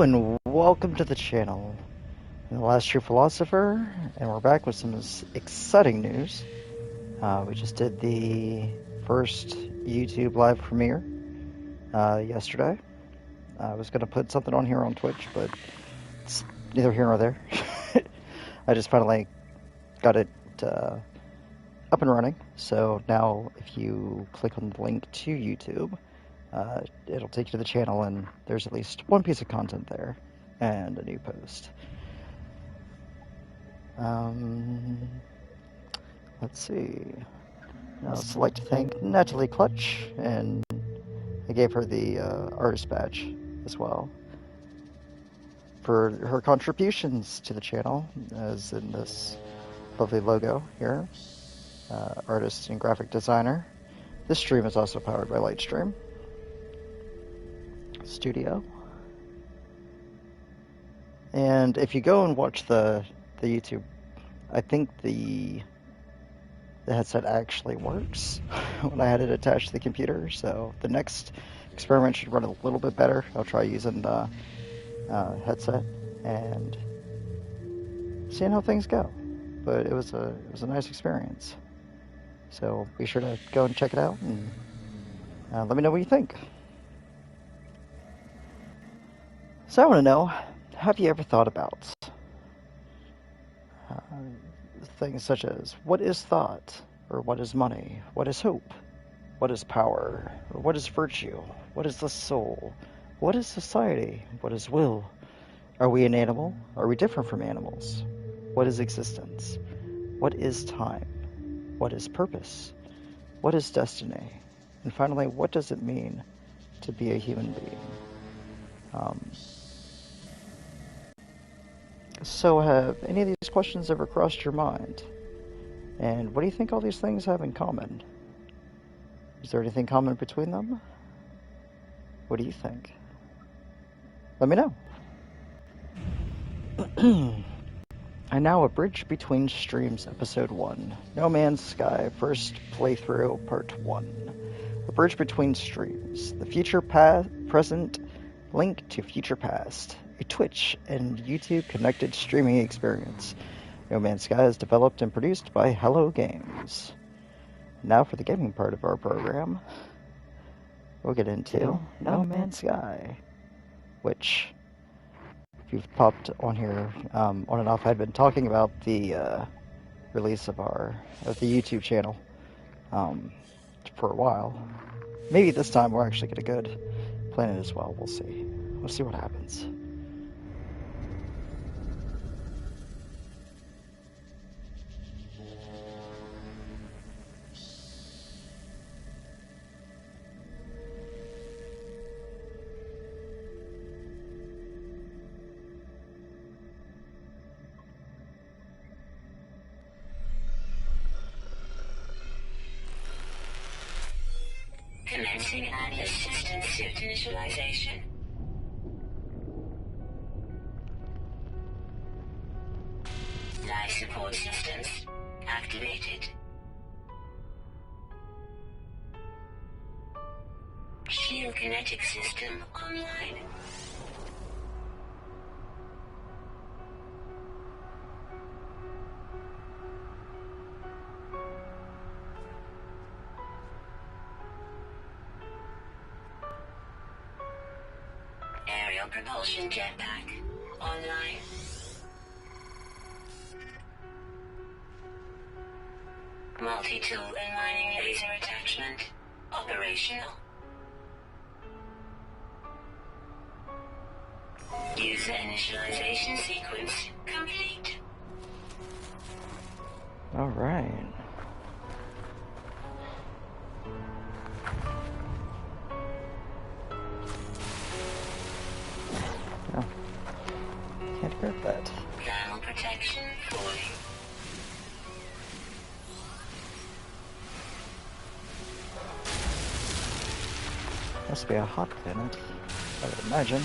and welcome to the channel. I'm the last true philosopher, and we're back with some exciting news. We just did the first YouTube live premiere yesterday. I was going to put something on here on Twitch, but it's neither here nor there. I just finally got it up and running. So now if you click on the link to YouTube, it'll take you to the channel, and there's at least one piece of content there and a new post. Let's see. I'd like to thank Natalie Clutch, and I gave her the artist badge as well for her contributions to the channel, as in this lovely logo here. Artist and graphic designer. This stream is also powered by Lightstream Studio. And if you go and watch the YouTube, I think the headset actually works when I had it attached to the computer, so the next experiment should run a little bit better. I'll try using the headset and seeing how things go. But it was a nice experience. So be sure to go and check it out, and let me know what you think. So I want to know, have you ever thought about things such as, what is thought? Or what is money? What is hope? What is power? Or what is virtue? What is the soul? What is society? What is will? Are we an animal? Are we different from animals? What is existence? What is time? What is purpose? What is destiny? And finally, what does it mean to be a human being? So have any of these questions ever crossed your mind? And what do you think all these things have in common? Is there anything common between them? What do you think? Let me know. And now, A Bridge Between Streams, Episode 1. No Man's Sky, First Playthrough, Part 1. A Bridge Between Streams. The future present link to future past. A Twitch and YouTube connected streaming experience. No Man's Sky is developed and produced by Hello Games. Now for the gaming part of our program, we'll get into No Man's Sky, which, if you've popped on here on and off, I'd been talking about the release of the YouTube channel for a while. Maybe this time we'll actually get a good plan as well. We'll see. We'll see what happens. Commencing Atlas System Suit Initialization. Life support systems activated. Shield kinetic system online. Aerial propulsion jetpack online. Multi-tool and mining laser attachment operational. User initialization sequence complete. All right. Oh, can't grab that. Thermal protection fully. Must be a hot planet, I would imagine.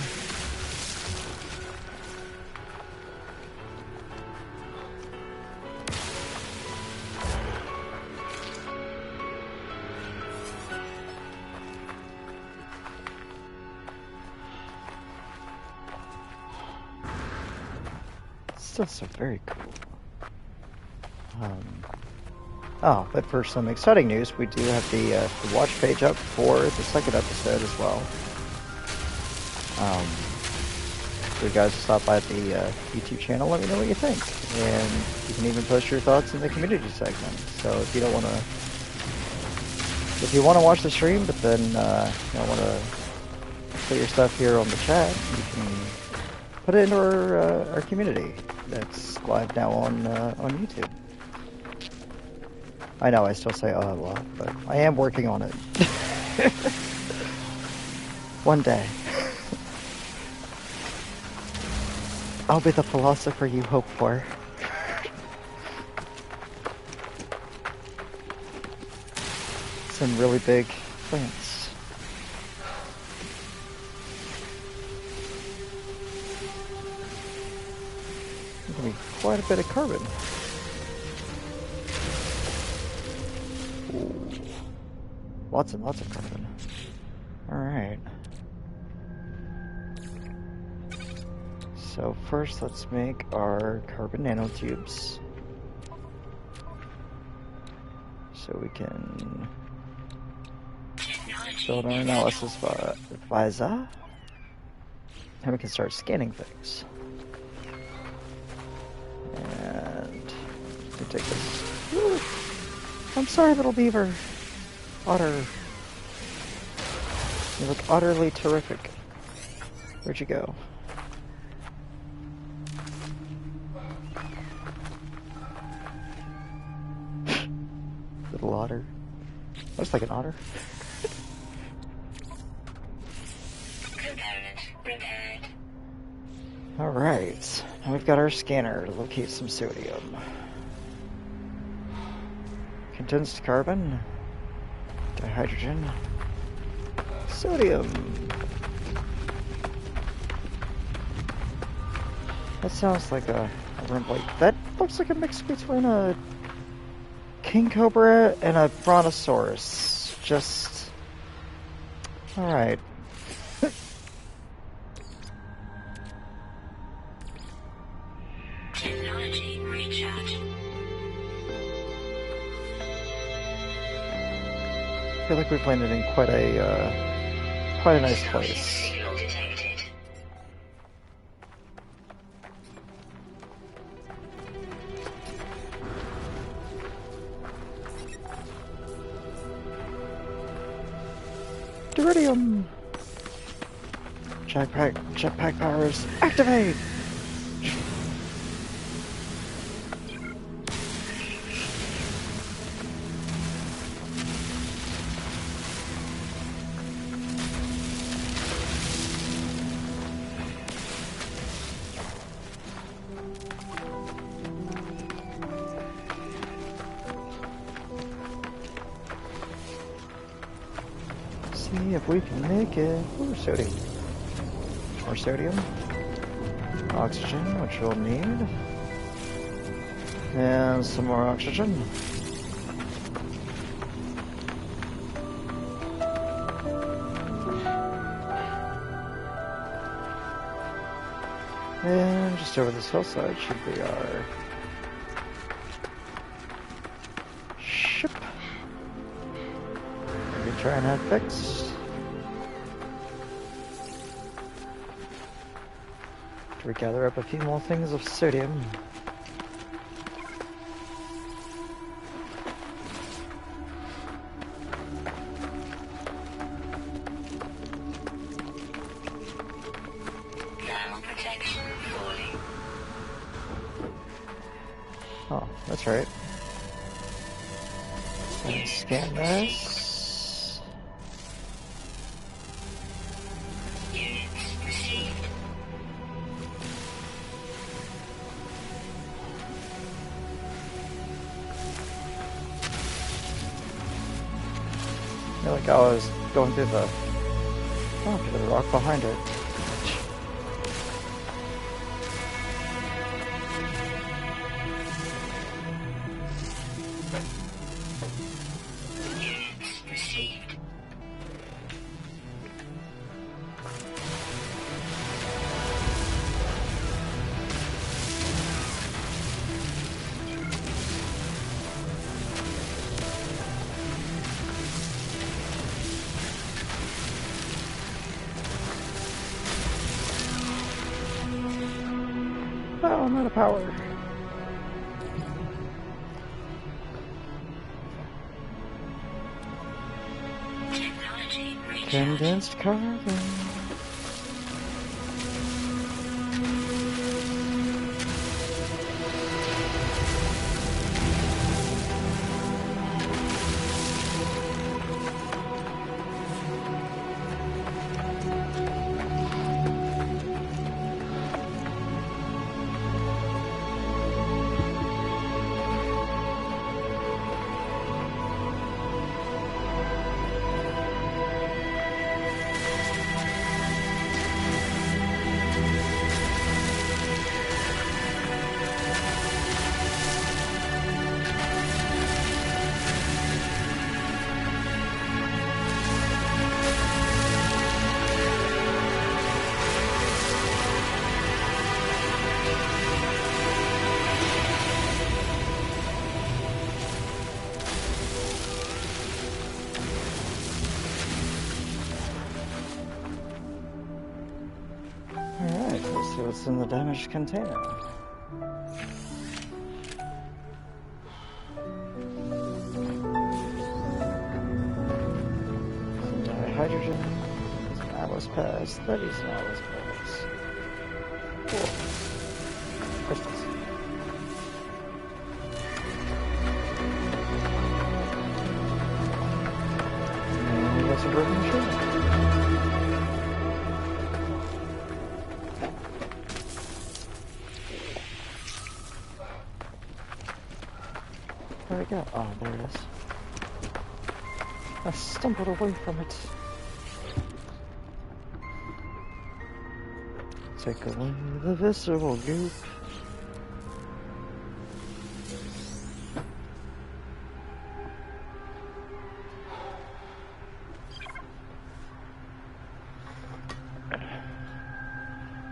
Still so very cool. But for some exciting news, we do have the watch page up for the second episode as well. So you guys stop by the YouTube channel, let me know what you think. And you can even post your thoughts in the community segment. So if you don't want to, if you want to watch the stream, but then you don't want to put your stuff here on the chat, you can put it into our community that's live now on YouTube. I know I still say a lot, but I am working on it. One day. I'll be the philosopher you hope for. Some really big plants. There's gonna be quite a bit of carbon. Ooh. Lots and lots of carbon. Alright. So first let's make our carbon nanotubes. So we can build our analysis visor. And we can start scanning things. And we take this. Woo! I'm sorry, little beaver. Otter. You look utterly terrific. Where'd you go? Little otter. Looks like an otter. Alright, now we've got our scanner to locate some sodium. Condensed carbon, dihydrogen, sodium. That sounds like a like that looks like a mix between a king cobra and a brontosaurus. Just alright. Technology recharge. I feel like we've landed in quite a nice place. Signal detected. Duridium! Jetpack powers, activate! See if we can make it. Ooh, sodium. More sodium. Oxygen, which we'll need. And some more oxygen. And just over this hillside should be our ship. Maybe try and have fixed. We gather up a few more things of sodium. Thermal protection falling. Oh, that's right. And scan this. Units received. I feel like I was going through the rock behind it. Units received. I'm out of power. Technology recharge. Condensed carbon. Alright, let's see what's in the damaged container. Some dihydrogen, some Atlas pads, 30 some Atlas pads. Cool. Crystals. And we got some broken shit. Where'd it go? Oh, there it is. I stumbled away from it. Take away the visceral goop.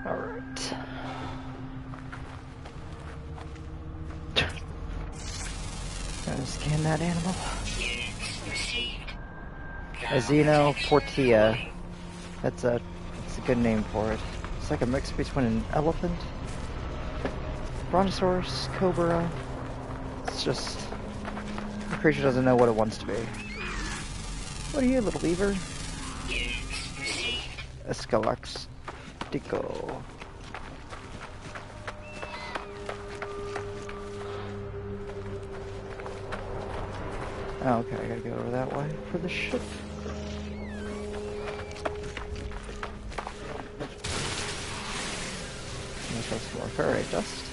Alright. Gotta scan that animal. Units received. A Xenoportia. That's a good name for it. It's like a mix between an elephant, brontosaurus, cobra. It's just the creature doesn't know what it wants to be. What are you, little beaver? Units received. Escalaxtico. Oh, okay, I gotta go over that way for the ship. Let's go some more ferrite dust.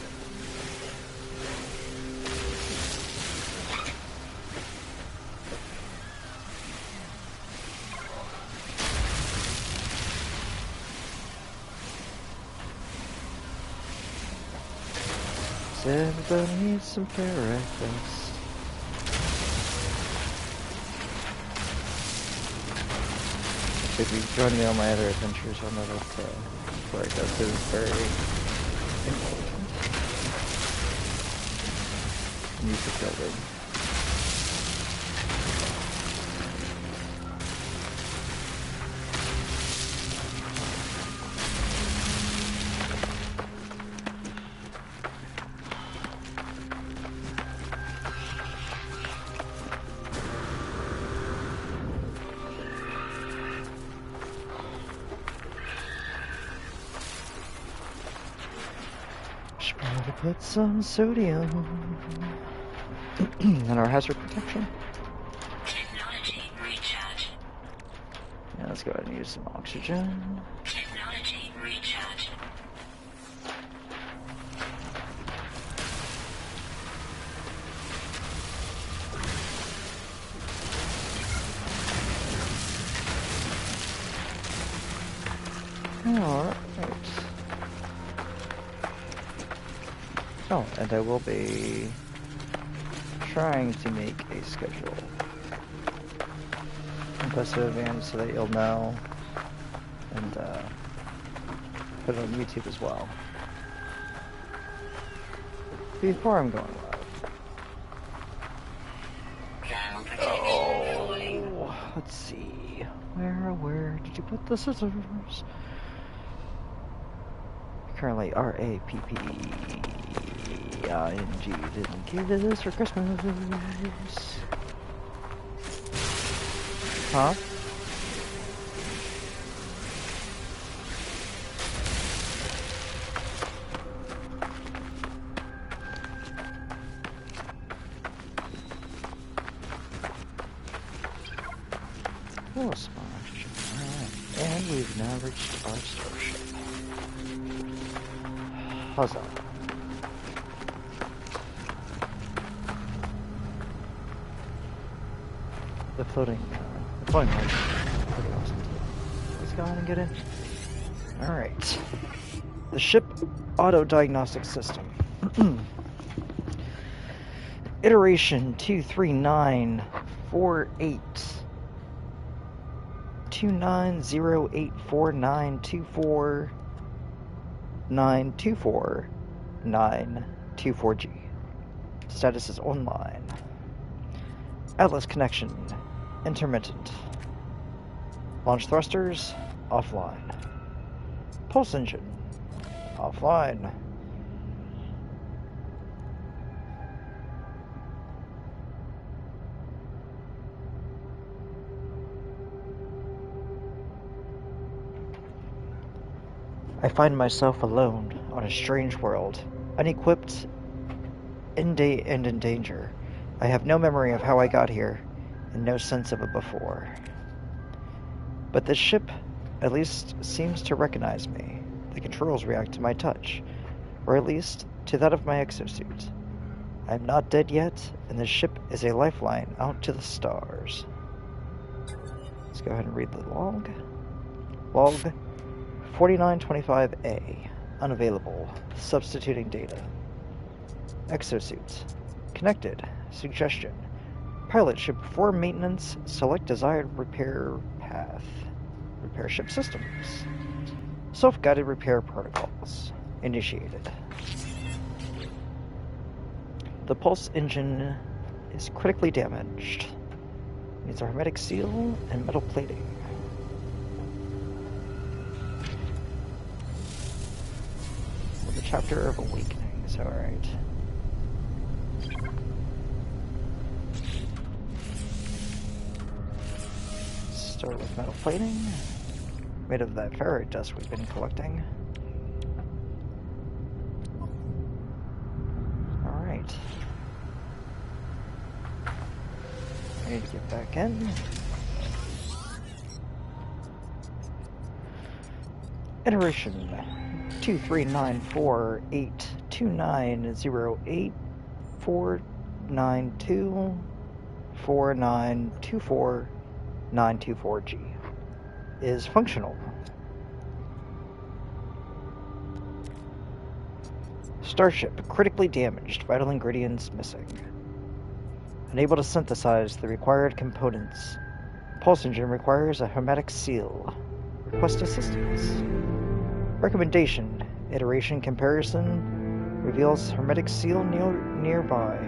Everybody needs some ferrite dust. If you join me on my other adventures, you'll know that ferrite dust is very important. Use the building. Should probably put some sodium in our hazard protection. Technology recharge. Yeah, let's go ahead and use some oxygen. Technology recharge. Alright. Oh, and I will be trying to make a schedule. I'll post it in advance so that you'll know, and put it on YouTube as well. Before I'm going live. Ground protection falling. Oh, let's see. Where did you put the scissors? Currently RAPP. D-I-N-G didn't give us for Christmas. Huh? Oh, smash. Alright. And we've now reached our starship. Huzzah. The floating light is pretty awesome too. Let's go ahead and get in. Alright. The ship auto diagnostic system. Iteration 23948. 29084924924G. Status is online. Atlas connection intermittent. Launch thrusters offline. Pulse engine offline. I find myself alone on a strange world, unequipped and in danger. I have no memory of how I got here, and no sense of it before. But this ship at least seems to recognize me. The controls react to my touch, or at least to that of my exosuit. I am not dead yet, and this ship is a lifeline out to the stars. Let's go ahead and read the log. Log 4925A. Unavailable. Substituting data. Exosuit. Connected. Suggestion. Pilot ship before maintenance. Select desired repair path. Repair ship systems. Self-guided repair protocols. Initiated. The pulse engine is critically damaged. Needs a hermetic seal and metal plating. The chapter of awakenings, alright. Start with metal plating. Made of that ferrite dust we've been collecting. Alright. I need to get back in. Iteration 2394829084924924924G is functional. Starship critically damaged, vital ingredients missing. Unable to synthesize the required components. Pulse engine requires a hermetic seal. Request assistance. Recommendation. Iteration comparison reveals hermetic seal nearby.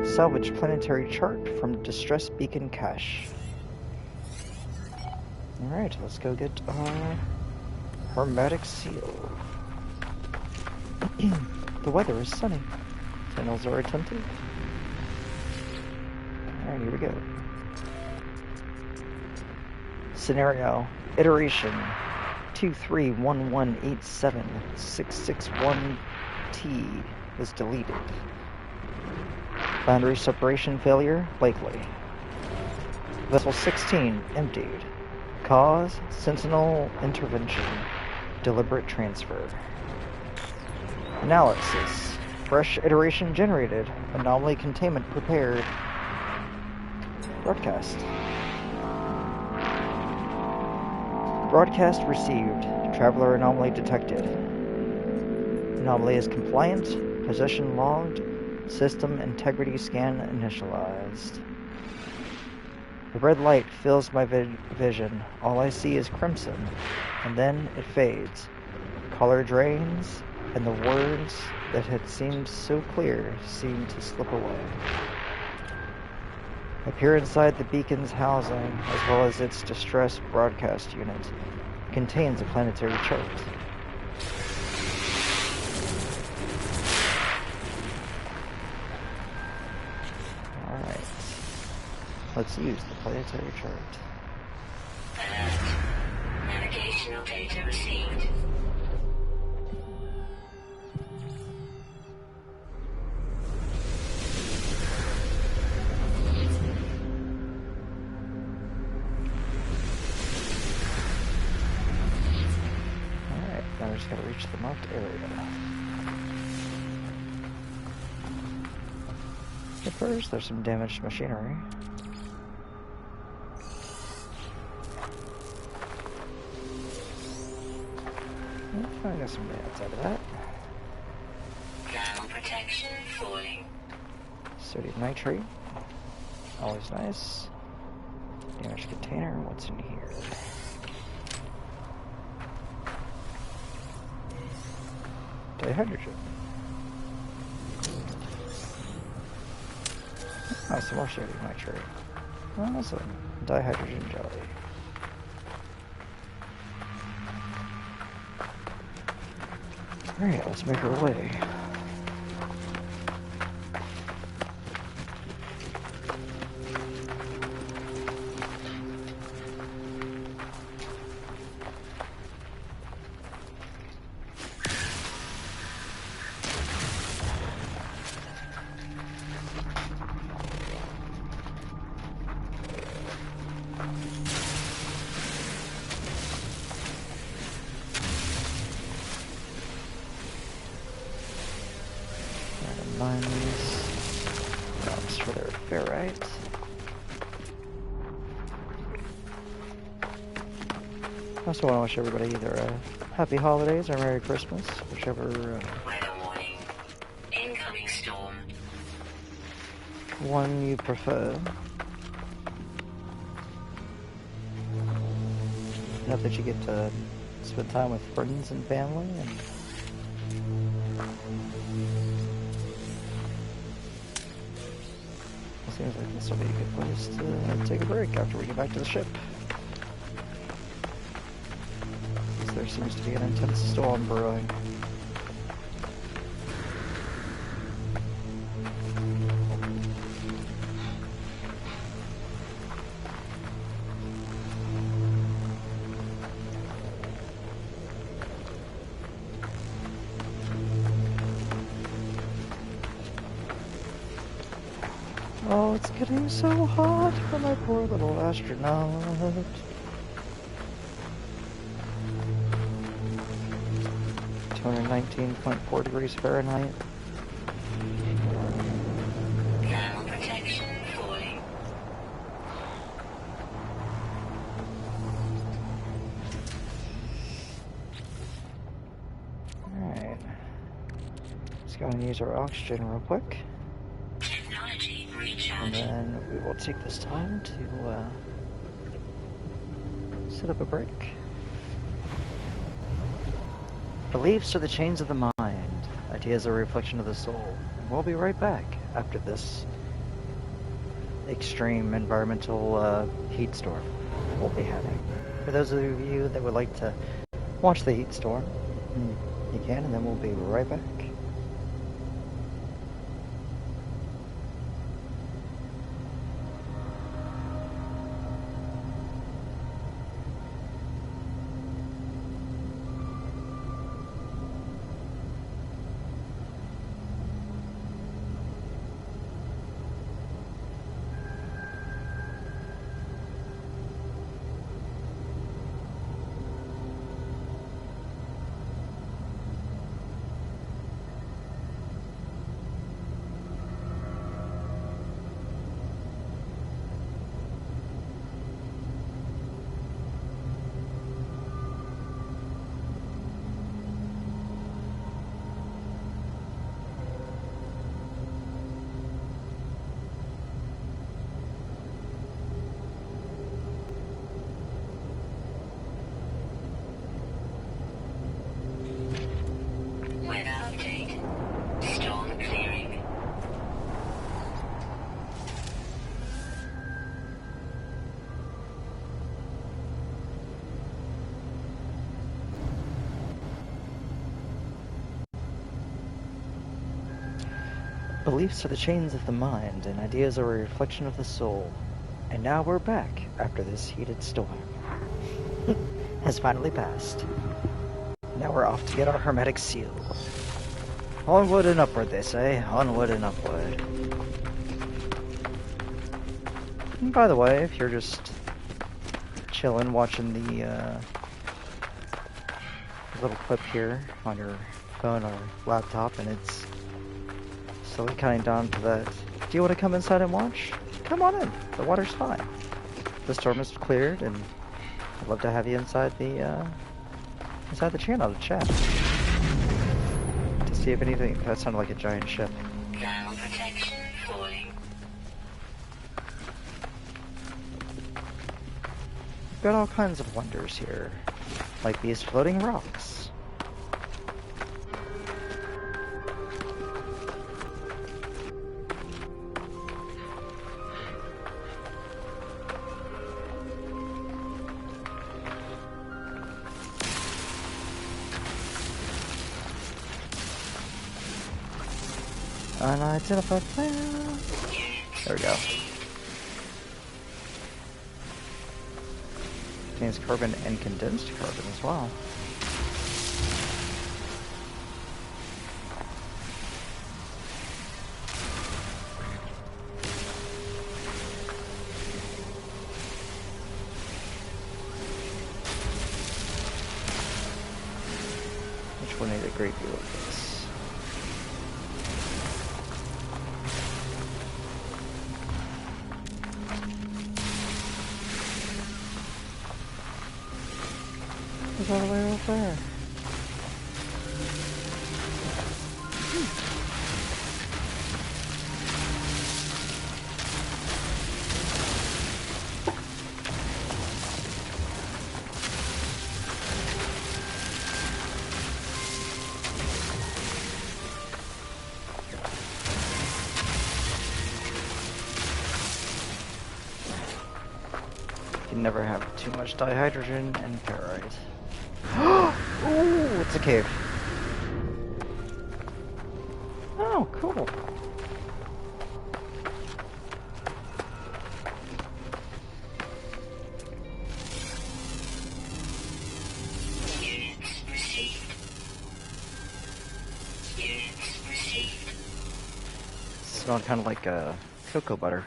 Salvage planetary chart from distress beacon cache. Alright, let's go get our hermetic seal. The weather is sunny. Tunnels are attentive. Alright, here we go. Scenario. Iteration 231187661T was deleted. Boundary separation failure likely. Vessel 16 emptied. Cause Sentinel intervention. Deliberate transfer. Analysis. Fresh iteration generated. Anomaly containment prepared. Broadcast. Broadcast received. Traveler anomaly detected. Anomaly is compliant. Possession logged. System integrity scan initialized. The red light fills my vision. All I see is crimson, and then it fades. Color drains, and the words that had seemed so clear seem to slip away. I peer inside the beacon's housing, as well as its distress broadcast unit. It contains a planetary chart. Let's use the planetary chart. Alert. Navigational data received. Alright, now we just gotta reach the marked area. At first, there's some damaged machinery. I got some bats out of that. Ground protection falling. Sodium nitrate. Always nice. Damaged container. What's in here? Dihydrogen. Oh, some more sodium nitrate. Awesome. Dihydrogen jelly. Alright, let's make our way. Mine these rocks for their ferrite. I also want to wish everybody either a happy holidays or Merry Christmas, whichever Weather warning. Incoming storm. one you prefer. I hope that you get to spend time with friends and family, and it seems like this will be a good place to take a break after we get back to the ship. Because there seems to be an intense storm brewing. Oh, it's getting so hot for my poor little astronaut. 219.4 degrees Fahrenheit. Ground protection falling. Alright. Let's go and use our oxygen real quick. Technology And recharge. then we will take this time to set up a break. Beliefs are the chains of the mind. Ideas are a reflection of the soul. And we'll be right back after this extreme environmental heat storm we'll be having. For those of you that would like to watch the heat storm, you can, and then we'll be right back. Weather update. Storm clearing. Beliefs are the chains of the mind, and ideas are a reflection of the soul. And now we're back after this heated storm has finally passed. Now we're off to get our hermetic seal. Onward and upward, they say. Onward and upward. And by the way, if you're just chilling watching the little clip here on your phone or laptop and it's slowly cutting down to that, do you want to come inside and watch? Come on in. The water's fine. The storm is cleared and I'd love to have you inside the channel to chat. To see if anything, that sounded like a giant ship. Thermal protection falling. We've got all kinds of wonders here, like these floating rocks. Unidentified flare. There we go. Contains carbon and condensed carbon as well. Which will need a great deal of this. It's all the way over there. You can never have too much dihydrogen and ferrite. Ooh, it's a cave. Oh, cool. Units received. Units received. Smelled kind of like cocoa butter.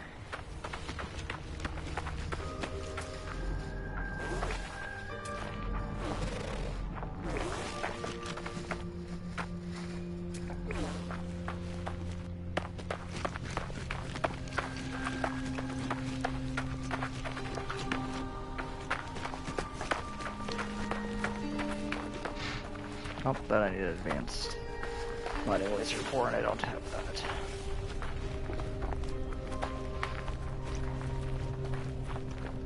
Oh, that I need advanced lighting laser for, and I don't have that.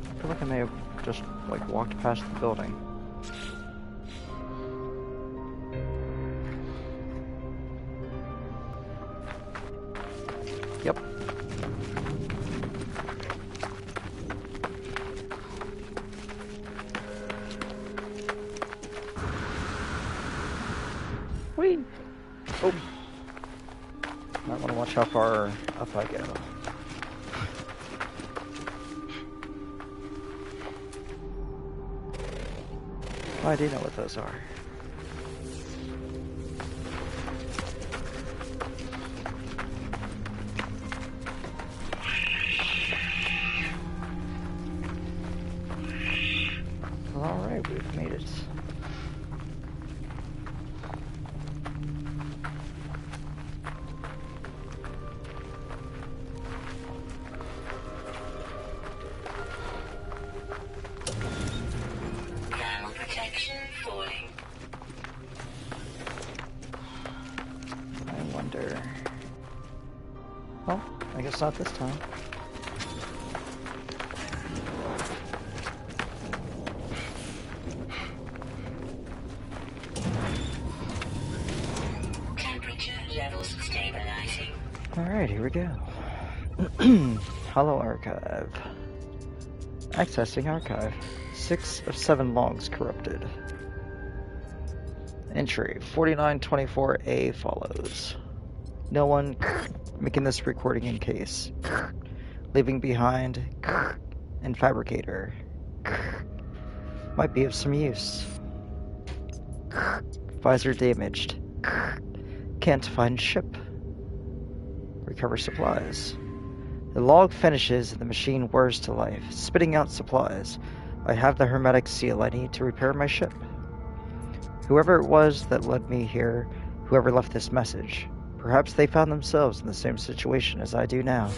I feel like I may have just, like, walked past the building. Yep. Whee! Oh! Might want to watch how far up I go. Oh, I do know what those are. Well, alright, we've made it. Thermal protection falling. I wonder... Well, I guess not this time. Temperature levels stabilizing. Alright, here we go. Hollow Archive. Accessing Archive. 6 of 7 logs corrupted. Entry 4924A follows. No one making this recording in case. Leaving behind and fabricator. Might be of some use. Visor damaged. Can't find ship. Recover supplies. The log finishes and the machine whirs to life, spitting out supplies. I have the hermetic seal I need to repair my ship. Whoever it was that led me here, whoever left this message, perhaps they found themselves in the same situation as I do now.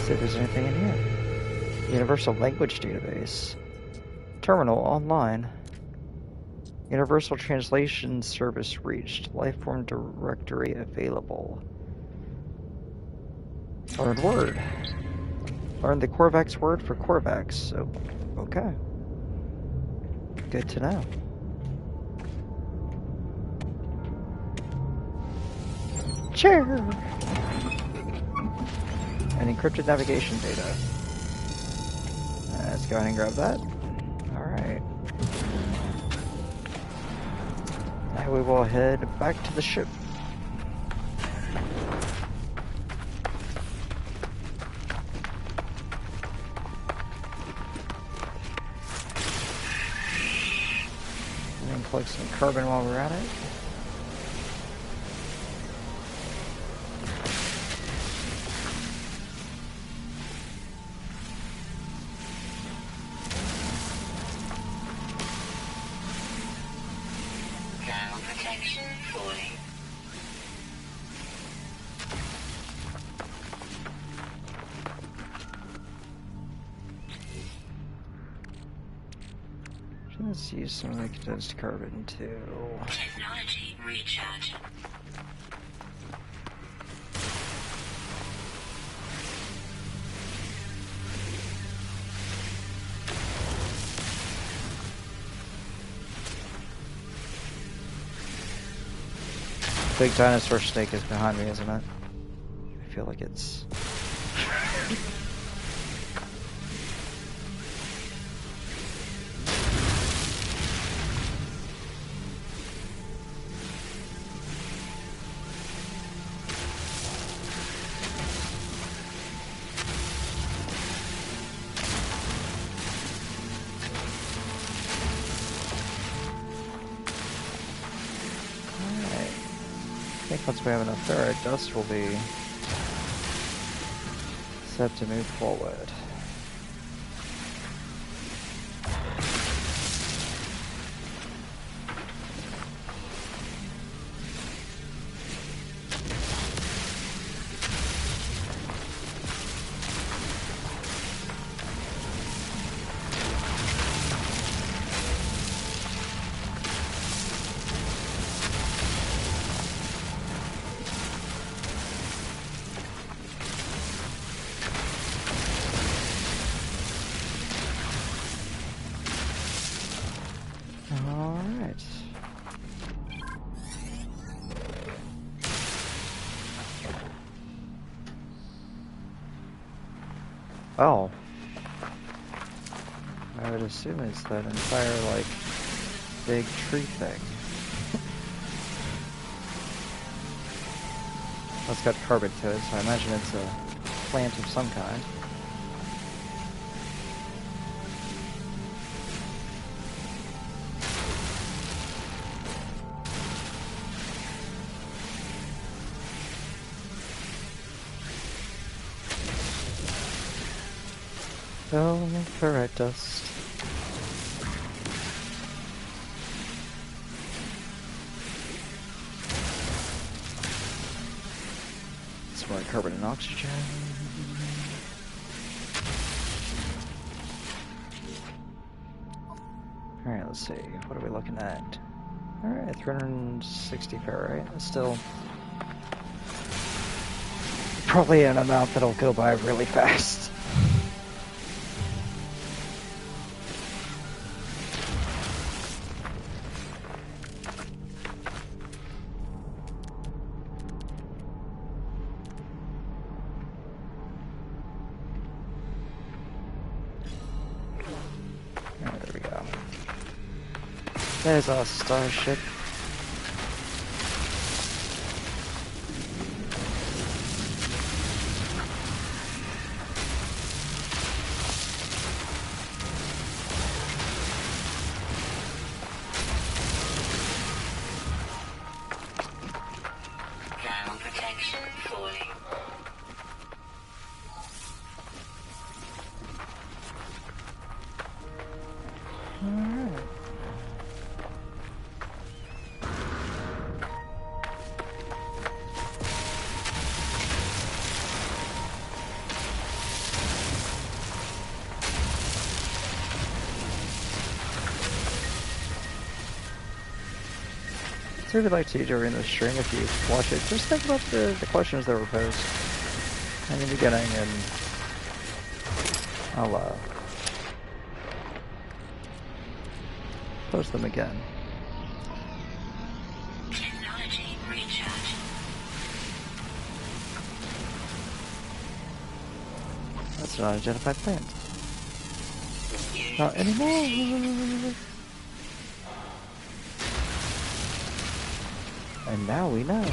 See if there's anything in here. Universal Language Database. Terminal online. Universal Translation Service reached. Lifeform directory available. Learned word. Learned the Korvax word for Korvax. So, okay. Good to know. Chair! And encrypted navigation data. Let's go ahead and grab that. Alright. Now we will head back to the ship. And then collect some carbon while we're at it. Let's use some of the condensed carbon too. Technology recharge. Big dinosaur snake is behind me, isn't it? I feel like it's... I think once we have enough ferrite dust, we'll be set to move forward. Oh. I would assume it's that entire, like, big tree thing. That's got carbon to it, so I imagine it's a plant of some kind. Oh, ferrite dust. Some more carbon and oxygen. Alright, let's see. What are we looking at? Alright, 360 ferrite. That's still probably an amount that'll go by really fast. There's our starship. Ground protection falling. Alright. So we'd like to during the stream, if you watch it, just think about the questions that were posed in the beginning, and I'll post them again. Technology recharge. That's an unidentified plant. Not anymore! And now we know.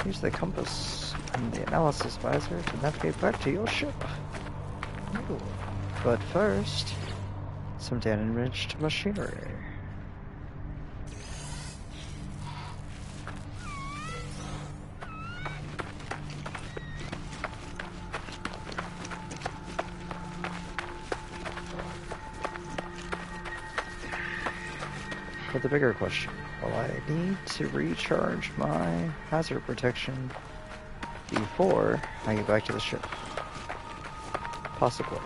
Use the compass and the analysis visor to navigate back to your ship. Ooh. But first, some damaged machinery. But the bigger question, will I need to recharge my hazard protection before I get back to the ship? Possibly.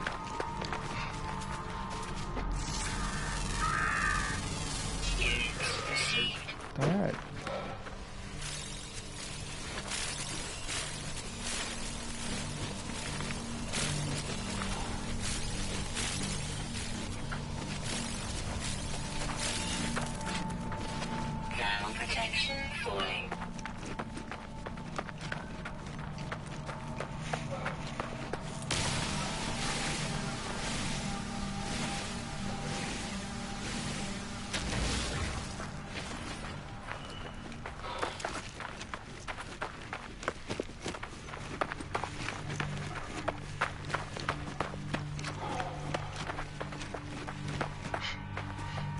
Alright. Ground protection falling.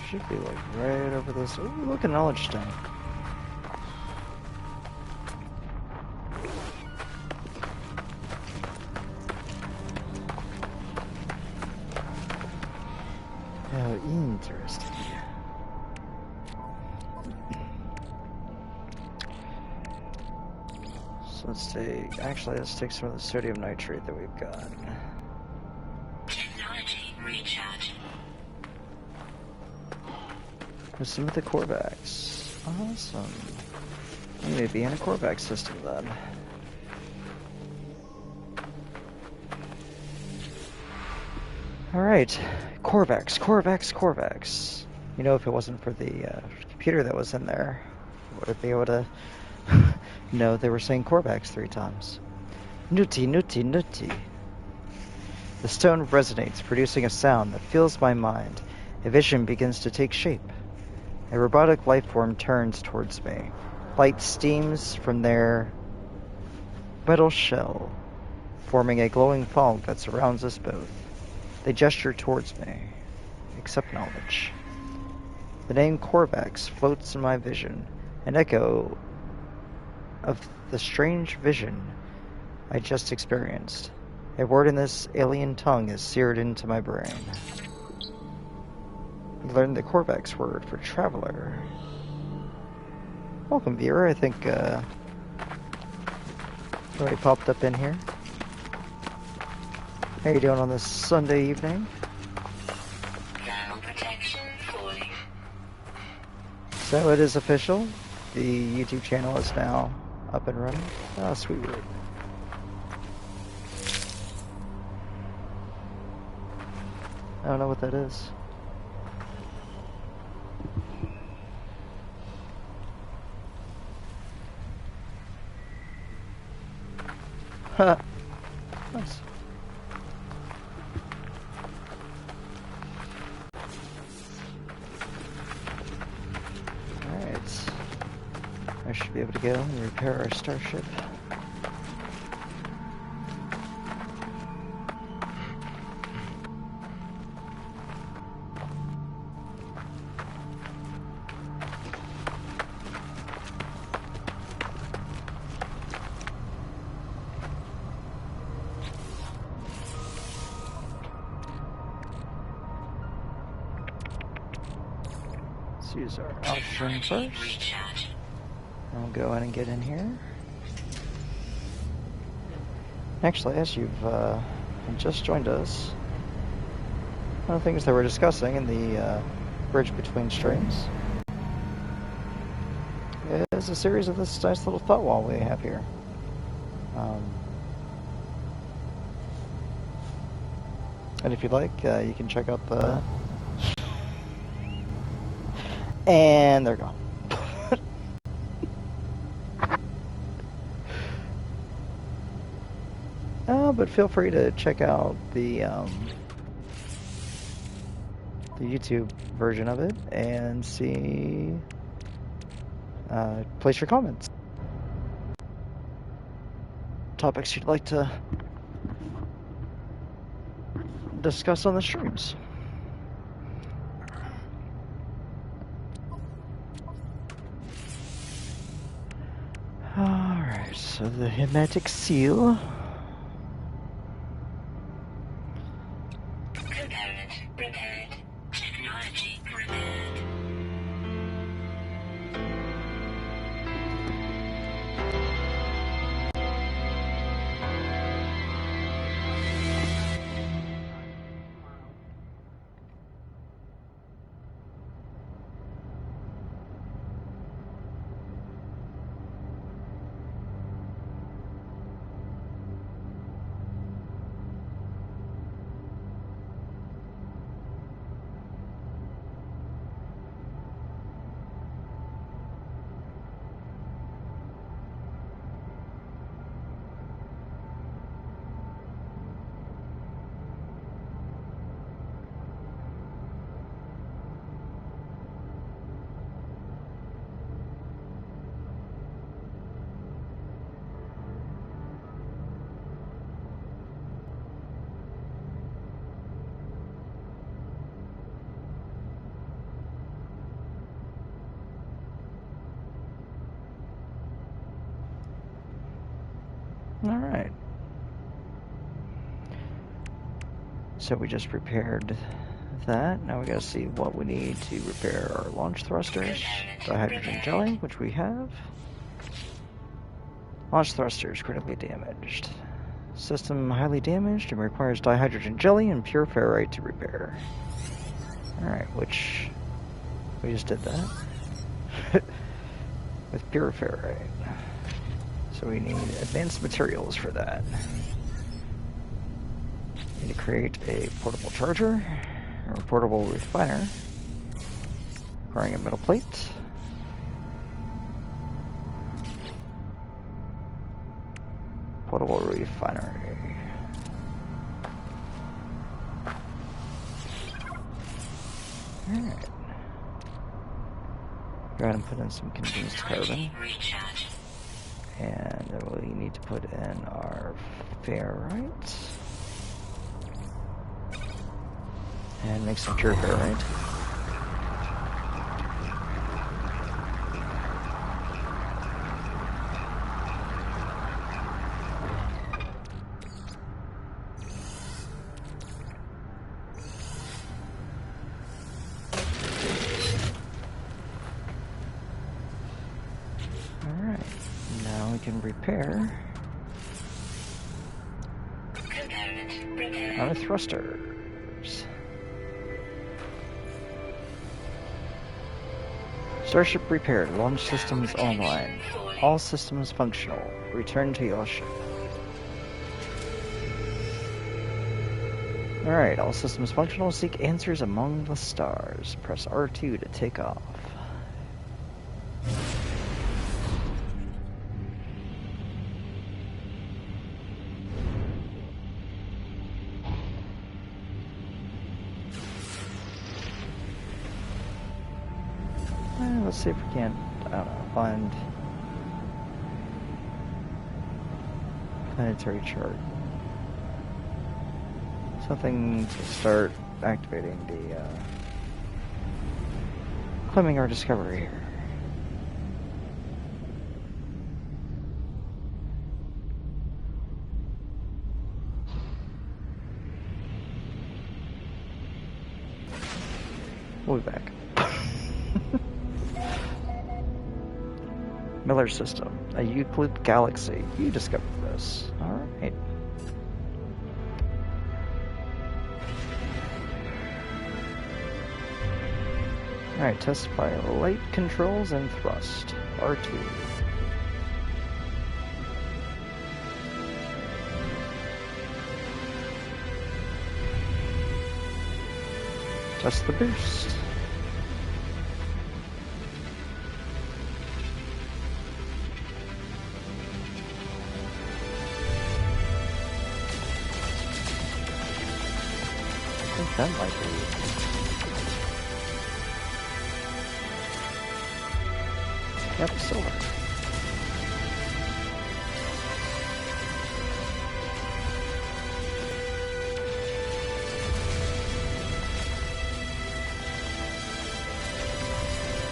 Should be like right over this. Ooh, look at knowledge stone. How interesting. So let's take some of the sodium nitrate that we've got. Technology recharge. With some of the Corvax. Awesome. We may be in a Corvax system then. Alright. Corvax. You know, if it wasn't for the computer that was in there, I would be able to know they were saying Corvax 3 times. Nutty. The stone resonates, producing a sound that fills my mind. A vision begins to take shape. A robotic life form turns towards me. Light steams from their metal shell, forming a glowing fog that surrounds us both. They gesture towards me. Accept knowledge. The name Corvax floats in my vision, an echo of the strange vision I just experienced. A word in this alien tongue is seared into my brain. I learned the Corvax word for traveler. Welcome, viewer. I think already popped up in here. How you doing on this Sunday evening? Ground protection falling. So it is official. The YouTube channel is now up and running. Ah, sweet word. I don't know what that is. Nice. Alright. I should be able to go and repair our starship. Let's use our oxygen first. Recharge. And we'll go in and get in here. Actually, as you've just joined us, one of the things that we're discussing in the bridge between streams is a series of this nice little thought wall we have here. And if you'd like, you can check out the... And they're gone. But feel free to check out the YouTube version of it and see, place your comments. Topics you'd like to discuss on the streams. Alright, so the hermetic seal. Component repaired. Technology repaired. Alright. So we just repaired that. Now we gotta see what we need to repair our launch thrusters. Dihydrogen jelly, which we have. Launch thrusters critically damaged. System highly damaged and requires dihydrogen jelly and pure ferrite to repair. Alright, which we just did that. With pure ferrite. So we need advanced materials for that. We need to create a portable charger, or a portable refiner, requiring a metal plate. Portable refinery. Alright. Go ahead and put in some condensed carbon. Recharge. And then we need to put in our ferrite. And make some pure ferrite. Alright, now we can repair Component repaired. our thrusters. Starship repaired. Launch systems online. All systems functional. Return to your ship. Alright, all systems functional. Seek answers among the stars. Press R2 to take off. Let's see if we can't, I don't know, find planetary chart. Something to start activating the, claiming our discovery here. We'll be back. Miller System, a Euclid galaxy. You discovered this. Alright. Alright, test by light controls and thrust. R2. Test the boost. I think that might be. Yep, silver.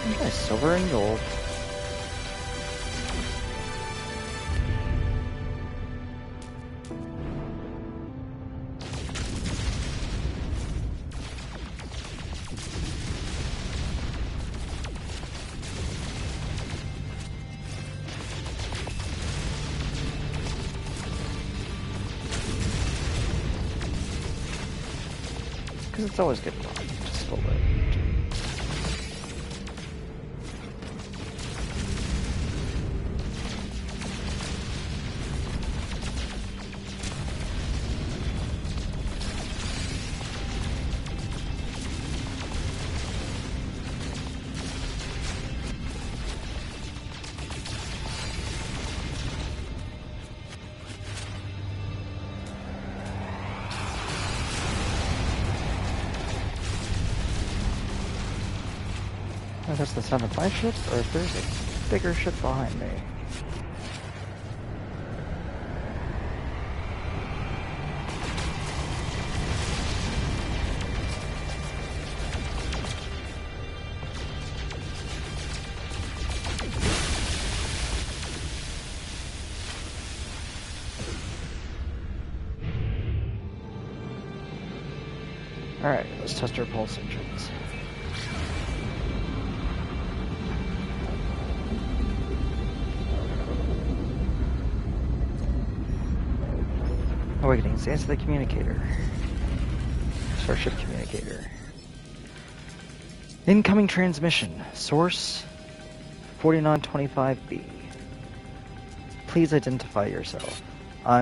Okay, silver and gold. Because it's always good fun, just a little bit. That's the sound of my ship, or if there's a bigger ship behind me. Alright, let's test our pulse engines. Awakenings, answer the communicator. Starship communicator. Incoming transmission. Source 4925B. Please identify yourself. I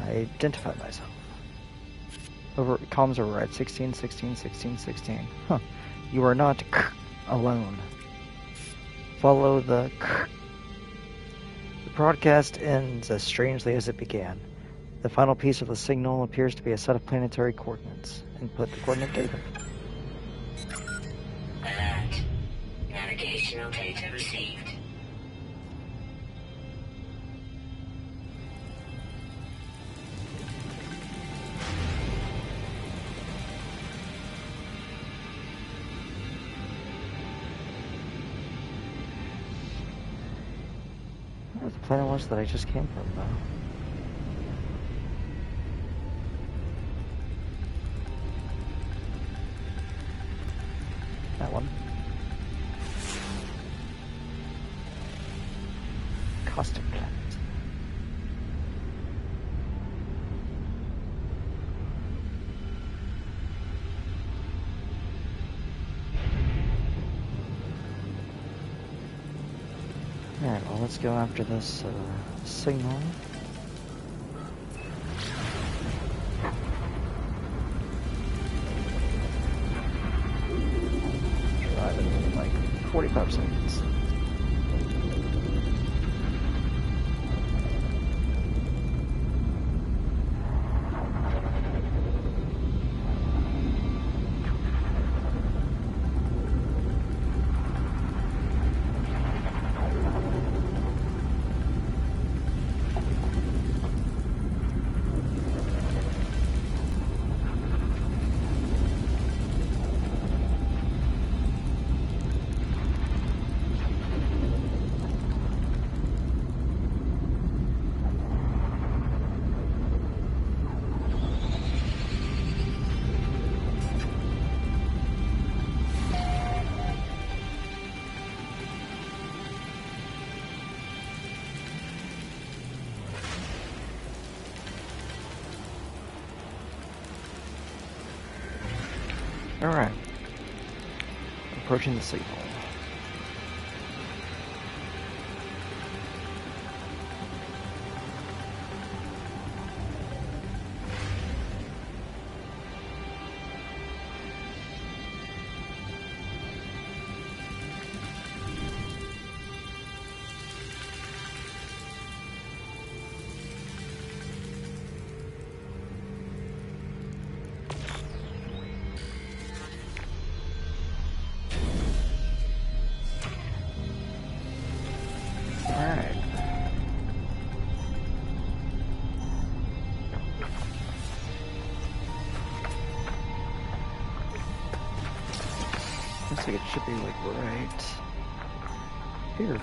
identify myself. Comms override 16, 16, 16, 16. Huh. You are not alone. Follow the broadcast ends as strangely as it began. The final piece of the signal appears to be a set of planetary coordinates. Input the coordinate data. Alert. Navigational data received. What the planet was that I just came from, though? That one. Caustic planet. Alright, well, let's go after this signal. Drive it in like 45 seconds. Alright. Approaching the signal. Looks like it should be like right here.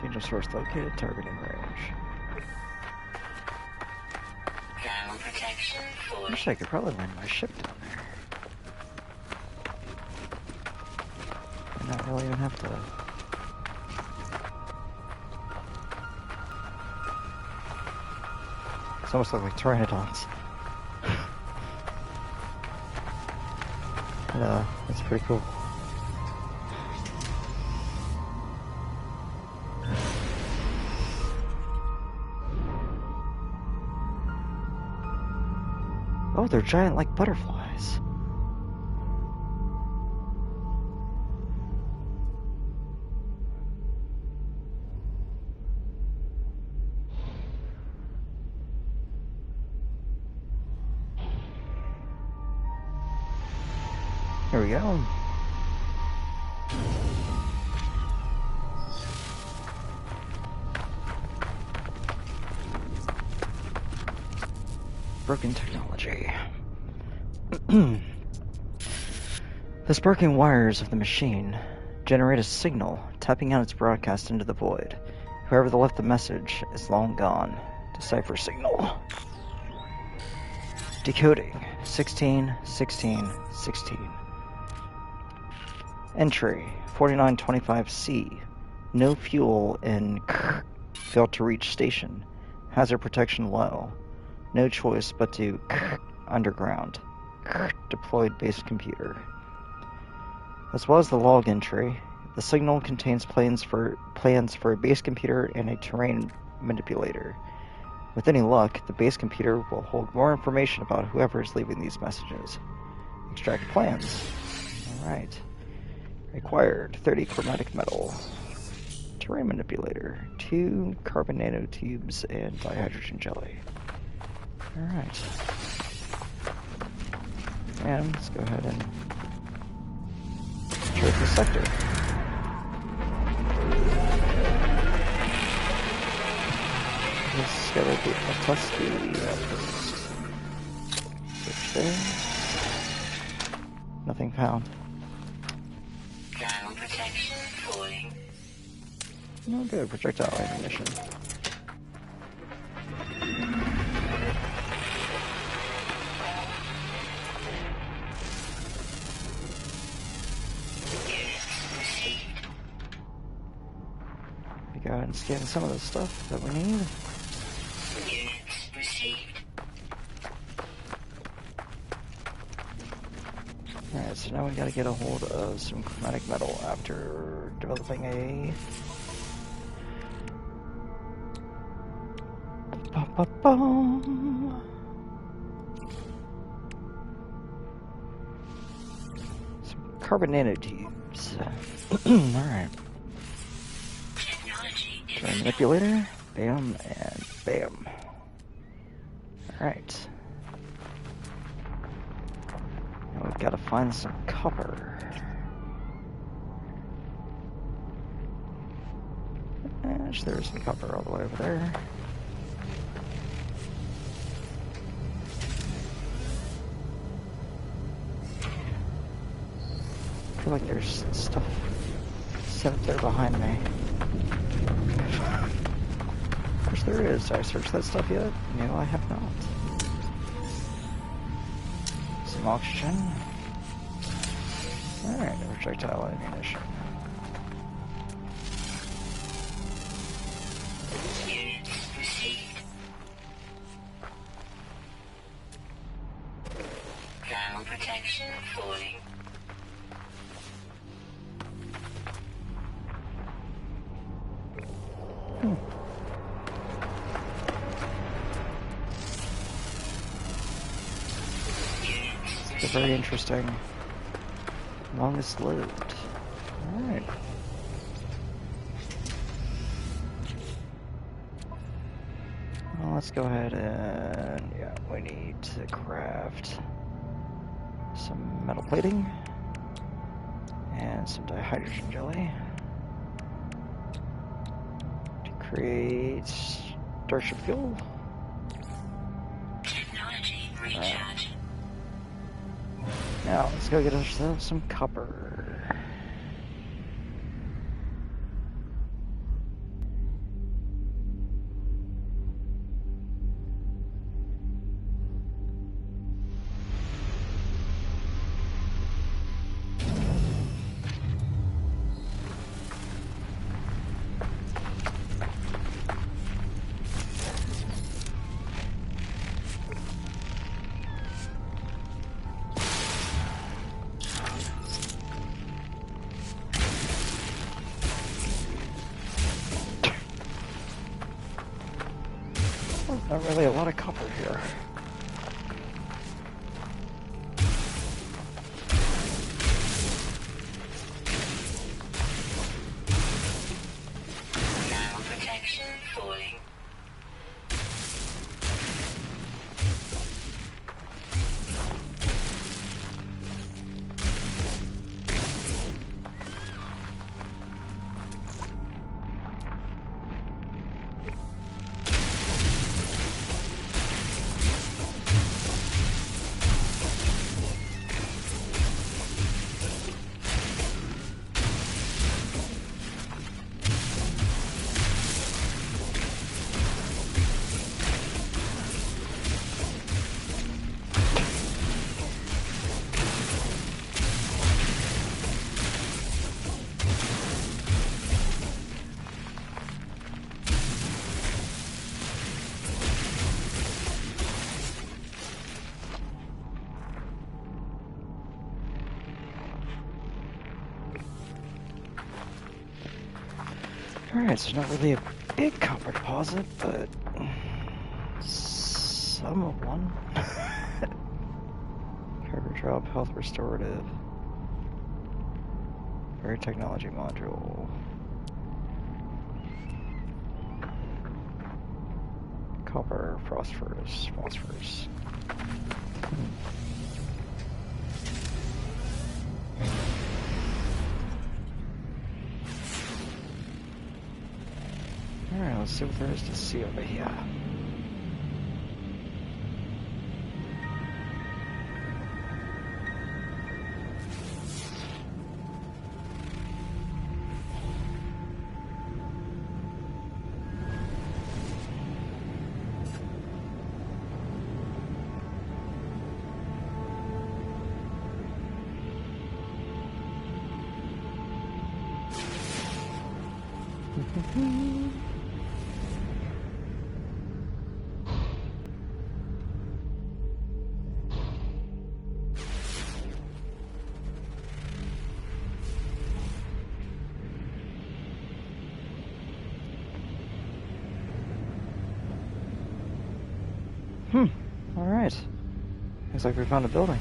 Signal source located, targeting range. Thermal protection for... Actually, I could probably land my ship down there. And not really even have to... It's almost like pteranodons. And, that's pretty cool. Oh, they're giant like butterflies. Here we go. Broken technology. The sparking wires of the machine generate a signal, tapping out its broadcast into the void. Whoever left the message is long gone. Decipher signal. Decoding 16, 16, 16. Entry 4925C. No fuel in failed to reach station. Hazard protection low. No choice but to underground. Deployed base computer. As well as the log entry, the signal contains plans for a base computer and a terrain manipulator. With any luck, the base computer will hold more information about whoever is leaving these messages. Extract plans. Alright. Required 30 chromatic metal. Terrain manipulator. 2 carbon nanotubes and dihydrogen jelly. Alright. And let's go ahead and choose the sector. Discover the Tusky outpost. Search there. Nothing found. Thermal protection falling. No good. Projectile ammunition. We go ahead and scan some of the stuff that we need. Units received. Alright, so now we gotta get a hold of some chromatic metal after developing a... Some carbon nanotubes. Alright. Terrain manipulator. Bam and bam. Alright. Now we've got to find some copper. Actually, there's some copper all the way over there. I feel like there's stuff set up there behind me. Of course there is. Did I search that stuff yet? No, I have not. Some oxygen. Alright, projectile ammunition. Units received. Thermal protection falling. It's very interesting. Longest lived. Alright. Well, let's go ahead and, yeah, we need to craft some metal plating and some dihydrogen jelly to create starship fuel. Technology recharge. Now, let's go get ourselves some copper. Not really a lot of copper here. Thermal protection falling. Alright, so not really a big copper deposit, but some of one. Cargo drop, health restorative. Very technology module. Copper, phosphorus. Alright, let's see what there is to see over here. Alright. Looks like we found a building.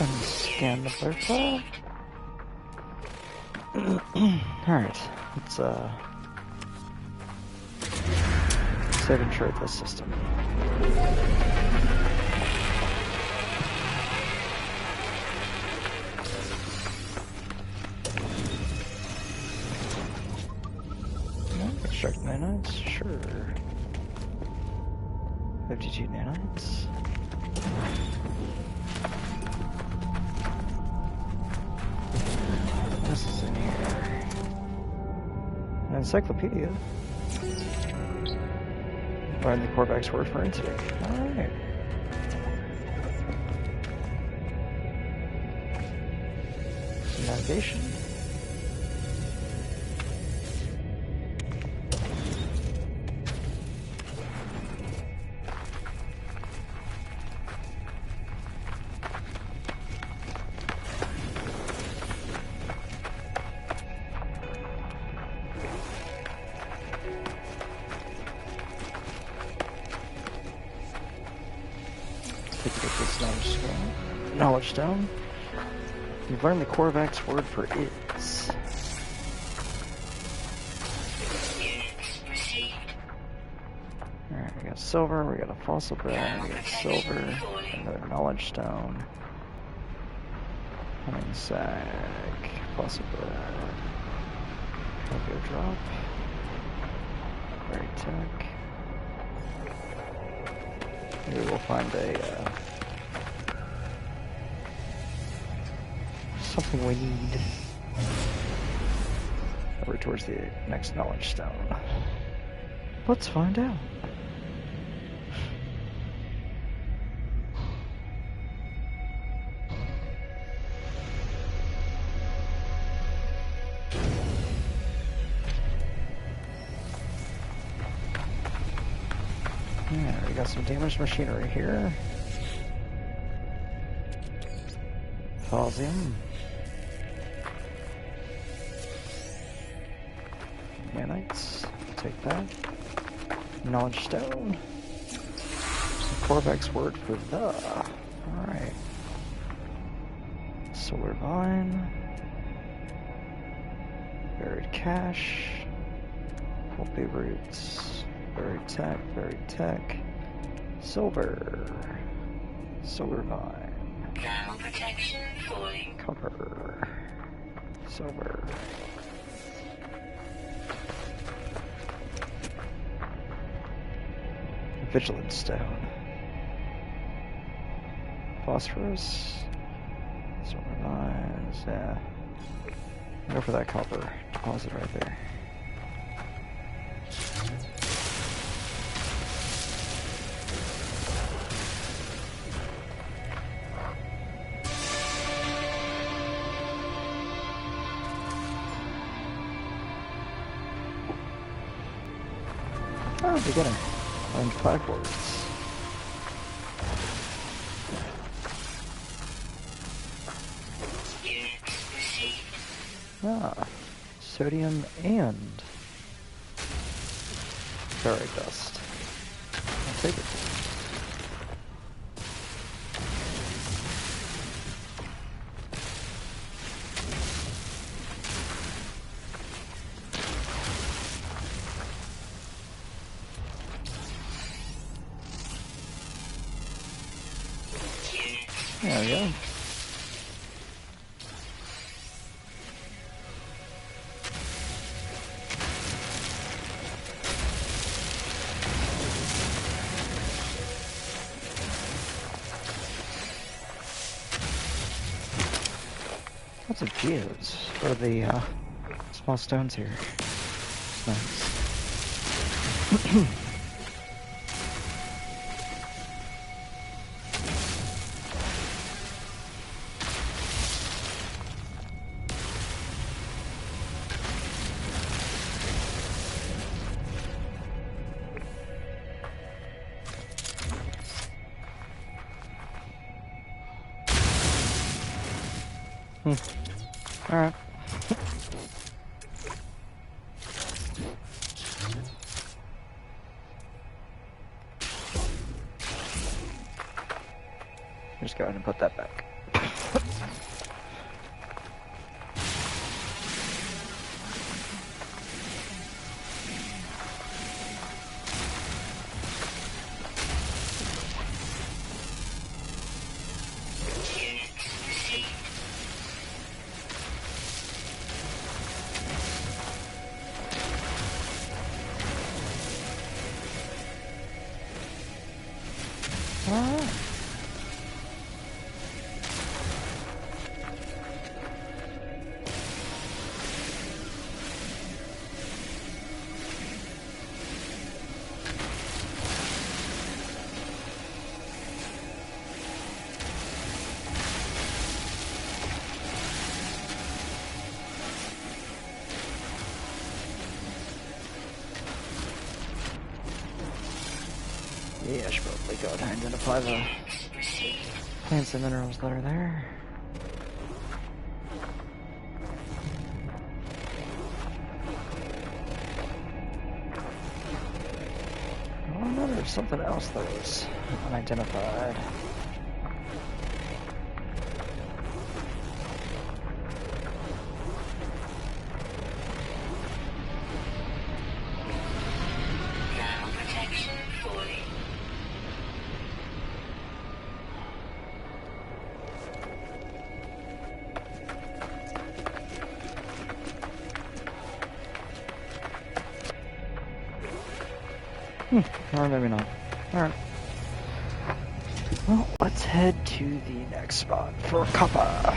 Unscan the blur file. Alright, let's save and trade this system. Extract nanites? Sure. 52 nanites. This is in here. An encyclopedia. Learn the Korvac's word for intake. Alright. Some navigation. Knowledge stone. You've learned the Korvac's word for is. Alright, we got silver, we got a fossil bread, we got silver, another knowledge stone, hunting sack, fossil bread, cargo drop, very tech. Maybe we'll find a something we need over towards the next knowledge stone. Let's find out. Yeah, we got some damaged machinery here. Pausium. Nanites, take that. Knowledge stone. Korvac's word for the. Alright. Solar vine. Buried cache. Pulpy roots. Buried tech. Silver. Solar vine. Thermal protection falling. Copper. Silver. Vigilance stone. Phosphorus. Silver vines, yeah. Go for that copper deposit right there. Oh, beginner. Learned 5 words. Ah, sodium and ferrite dust. I'll take it. There we go. Lots of geodes for the small stones here. Nice. Alright. Just go ahead and put that back. Alright. Yeah, I should probably go ahead and identify the plants and minerals that are there. Oh no, there's something else that was unidentified. Ground protection falling. Or maybe not. Alright. Well, let's head to the next spot for copper.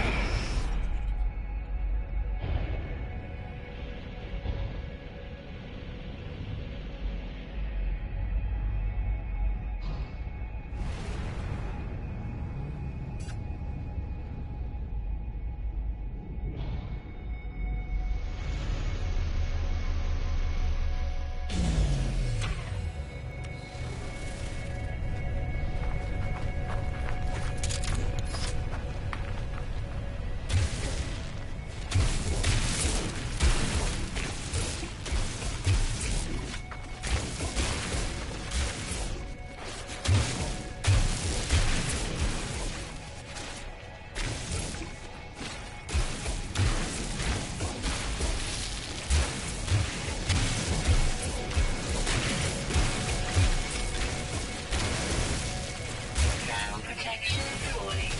Ground protection falling.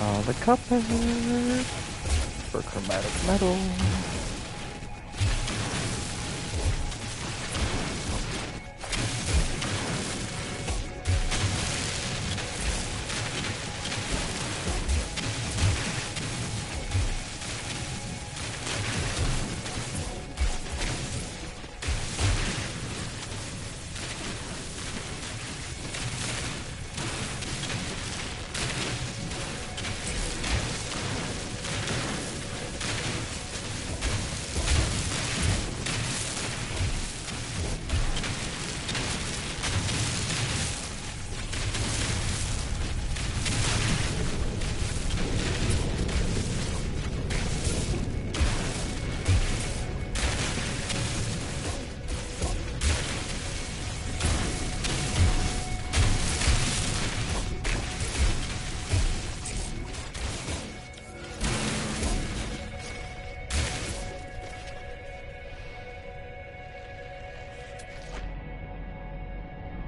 All the copper for chromatic metal.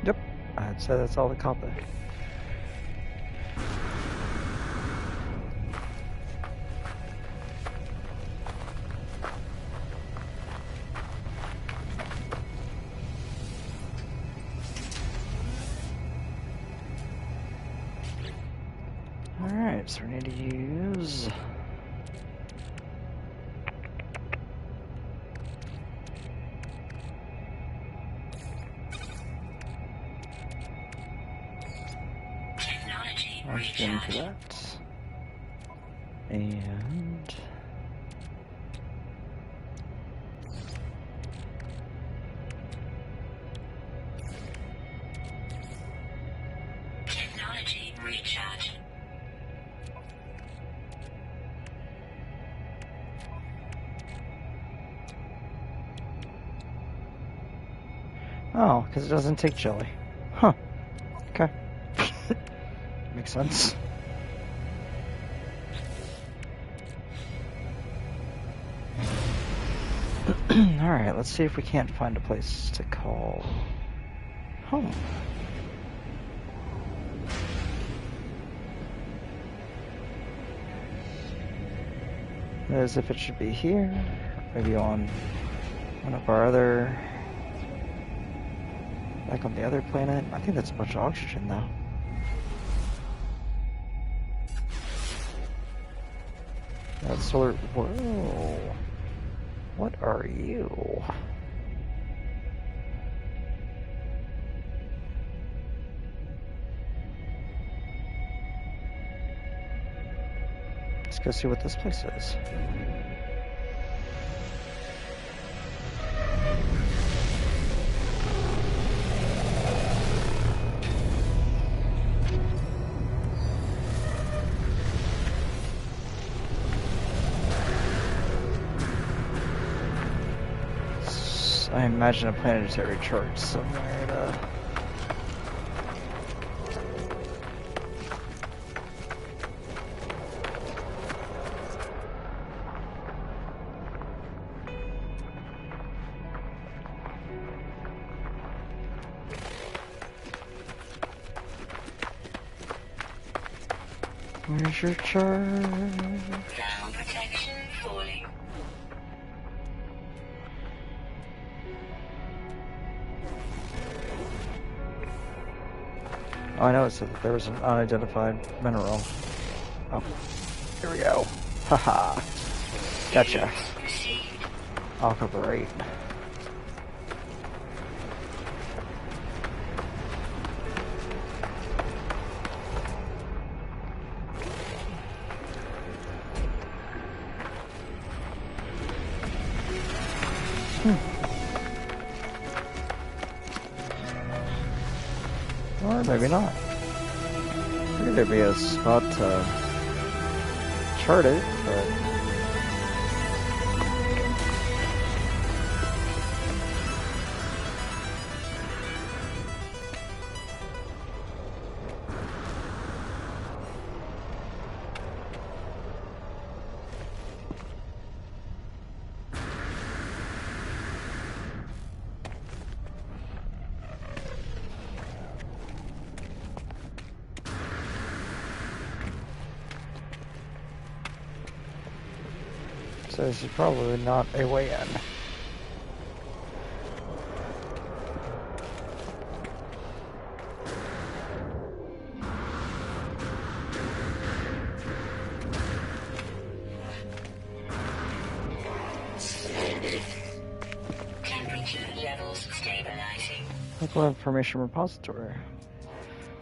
Yep, I'd say that's all the copper. Alright, so we need to use Technology oxygen for recharge. that. And Technology recharge. oh, because it doesn't take jelly. Huh. Okay. Makes sense. Alright, let's see if we can't find a place to call home. As if it should be here, maybe on one of our other, like on the other planet. I think that's a bunch of oxygen though. That's solar. Whoa. What are you? Let's go see what this place is. I imagine a planetary chart somewhere to... Where's your chart? Ground protection falling. Oh, I know it said that there was an unidentified mineral. Oh, here we go. Haha. Gotcha. Proceed. I'll cooperate. Or maybe not. Figured there'd be a spot to chart it, but... So this is probably not a way in. Temperature levels stabilizing. Local information repository.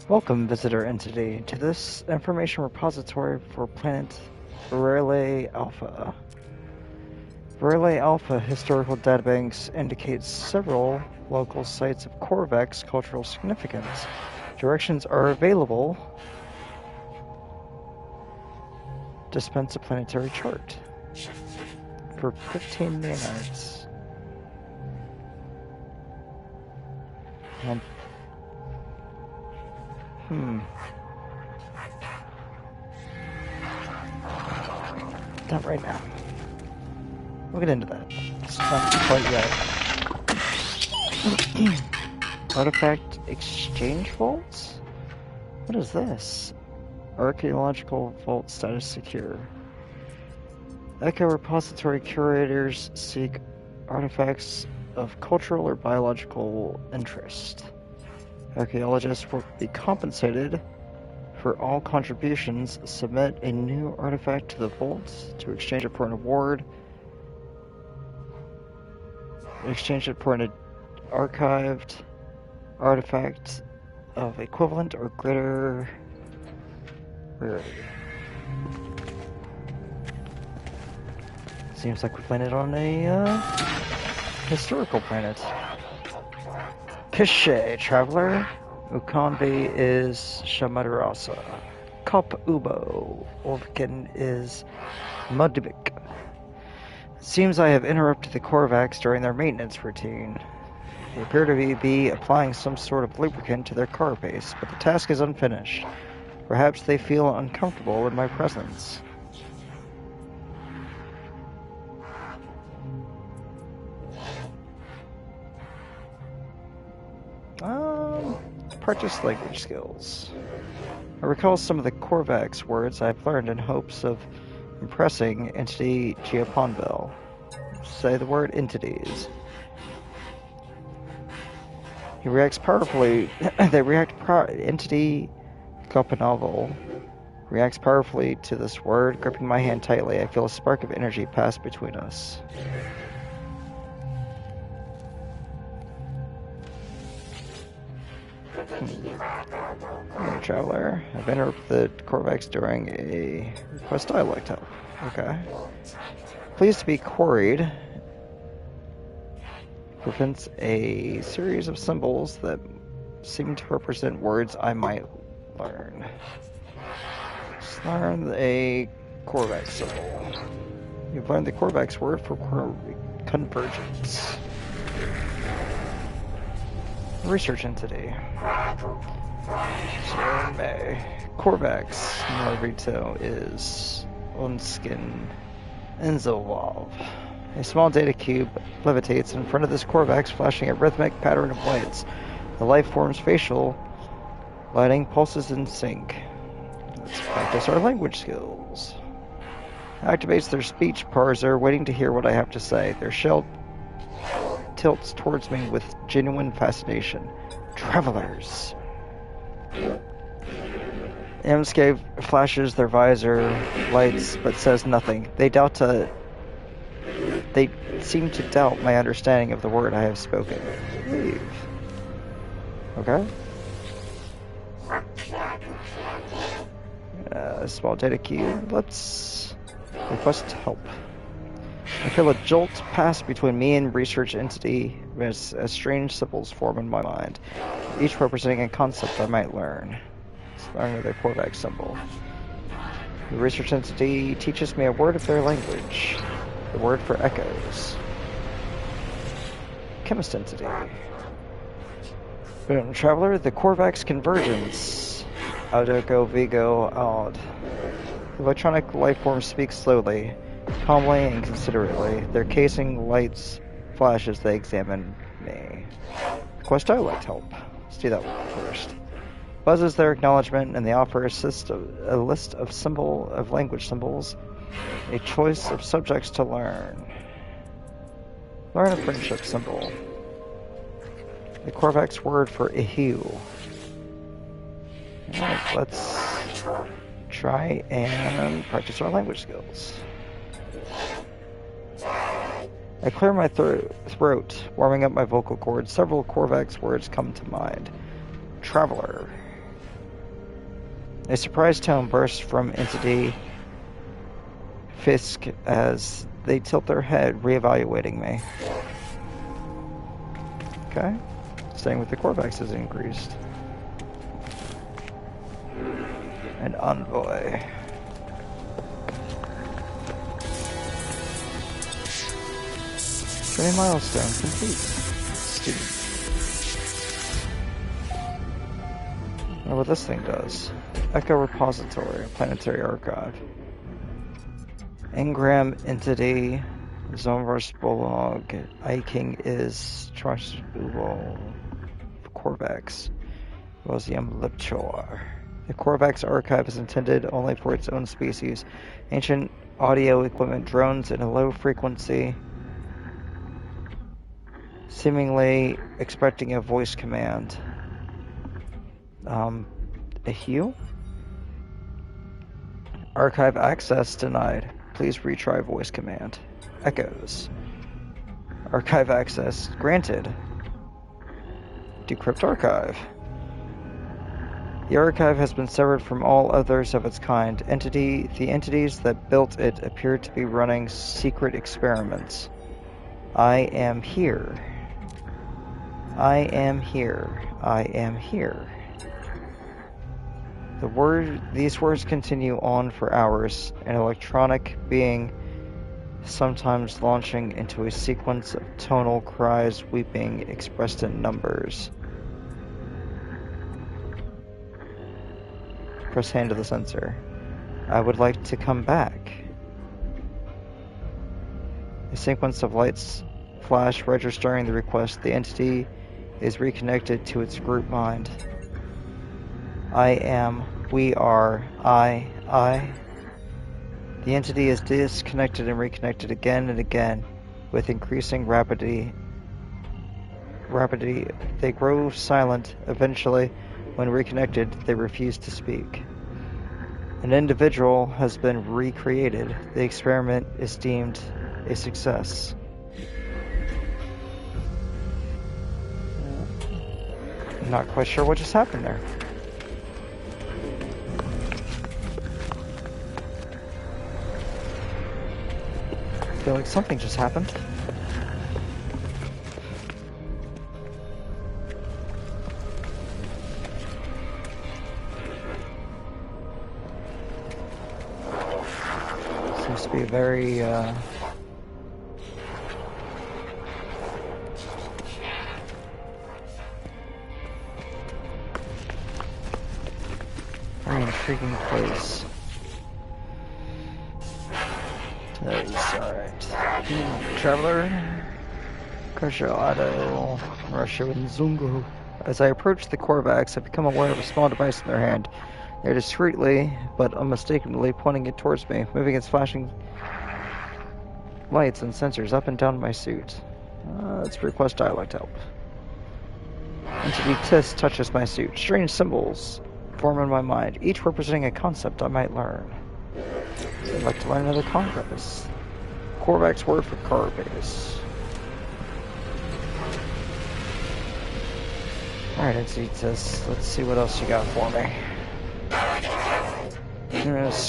Welcome, visitor entity, to this information repository for planet Virale Alpha. Virale Alpha historical databanks indicates several local sites of Korvax cultural significance. Directions are available. Dispense a planetary chart for 15 nanites. And not right now. We'll get into that. It's not quite yet. Artifact exchange vaults? What is this? Archaeological vault status secure. Echo repository curators seek artifacts of cultural or biological interest. Archaeologists will be compensated for all contributions. Submit a new artifact to the vault to exchange it for an award. Exchange it for an archived artifact of equivalent or greater rarity. Seems like we landed on a historical planet. Pishe, traveler. Ukanbi is Shamadarasa. Kop Ubo. Orvkin is Mudvik. It seems I have interrupted the Korvax during their maintenance routine. They appear to be applying some sort of lubricant to their carapace, but the task is unfinished. Perhaps they feel uncomfortable in my presence. Practice language skills. I recall some of the Korvax words I've learned in hopes of impressing Entity Giaponville. Say the word entities. He reacts powerfully. Entity Giaponville reacts powerfully to this word. Gripping my hand tightly, I feel a spark of energy pass between us. Traveler, I've interrupted the Korvax during a request dialect help. Okay. Pleased to be quarried. Prevents a series of symbols that seem to represent words I might learn. Let's learn a Korvax symbol. You've learned the Korvax word for convergence. Research entity. Korvax Norvito is Unskin Enzovolve. A small data cube levitates in front of this Korvax, flashing a rhythmic pattern of lights. The life form's facial lighting pulses in sync. Let's practice our language skills. Activates their speech parser, waiting to hear what I have to say. Their shell tilts towards me with genuine fascination. Travelers. Amscape flashes their visor lights, but says nothing. They seem to doubt my understanding of the word I have spoken. Leave. Okay. Small data cube. Let's request help. I feel a jolt pass between me and research entity as strange symbols form in my mind, each representing a concept I might learn. Let's learn another Korvax symbol. The research entity teaches me a word of their language, the word for echoes. Chemist entity. Boom, traveler, the Korvax convergence. Audoko Vigo Aud. The electronic life form speaks slowly, calmly and considerately. Their casing lights flash as they examine me. Request dialect help. Let's do that one first. Buzzes their acknowledgement, and they offer a list of language symbols, a choice of subjects to learn. Learn a friendship symbol. The Korvax word for ihu. Alright, let's try and practice our language skills. I clear my throat, warming up my vocal cords. Several Korvax words come to mind. Traveler. A surprised tone bursts from Entity Fisk as they tilt their head, reevaluating me. Okay. Staying with the Korvax is increased. An envoy. Training milestone complete. Student. I wonder what this thing does. Echo repository, planetary archive. Engram entity. Zomvarsbolog. Iking is Trashbubal. Korvax. Rosium Lipchor. The Korvax archive is intended only for its own species. Ancient audio equipment drones in a low frequency, seemingly expecting a voice command. A hue? Archive access denied. Please retry voice command. Echoes. Archive access granted. Decrypt archive. The archive has been severed from all others of its kind. The entities that built it appear to be running secret experiments. I am here. I am here. I am here. These words continue on for hours, an electronic being sometimes launching into a sequence of tonal cries, weeping, expressed in numbers. Press hand to the sensor. I would like to come back. A sequence of lights flash, registering the request. The entity is reconnected to its group mind. I am, we are, I. The entity is disconnected and reconnected again and again with increasing rapidity. They grow silent. Eventually, when reconnected, they refuse to speak. An individual has been recreated. The experiment is deemed a success. I'm not quite sure what just happened there. I feel like something just happened. Seems to be a very, very intriguing place. Alright. Traveler, Kajado, Russia, and Zungu. As I approach the Korvax, I become aware of a small device in their hand. They're discreetly, but unmistakably, pointing it towards me, moving its flashing lights and sensors up and down my suit. Let's request dialect help. Entity Tis touches my suit. Strange symbols form in my mind, each representing a concept I might learn. I'd like to learn another concept. Korvax word for carbase. Alright, Entity Tis, let's see what else you got for me.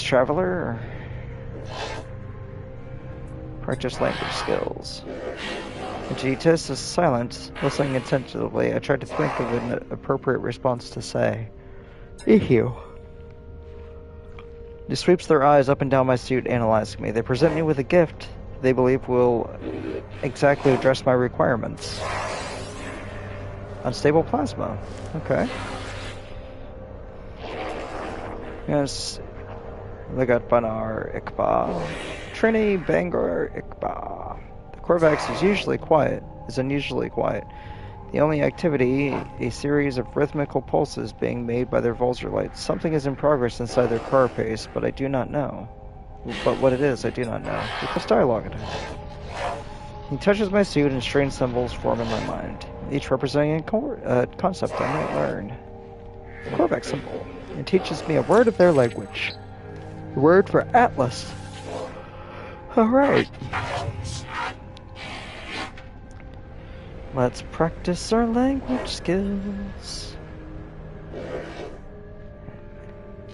Traveler. Practice language skills. Entity is silent, listening attentively. I tried to think of an appropriate response to say. Ew. He sweeps their eyes up and down my suit, analyzing me. They present me with a gift they believe will exactly address my requirements. Unstable plasma. Okay. Yes. Lagat Banar Ikba. Trini Bangor Ikba. The Korvax is unusually quiet. The only activity, a series of rhythmical pulses being made by their vulture lights. Something is in progress inside their carapace, but I do not know. But what it is, I do not know. Request dialogue at him. He touches my suit and strange symbols form in my mind, each representing a concept I might learn. The Korvax symbol. It teaches me a word of their language. The word for Atlas. Alright. Let's practice our language skills.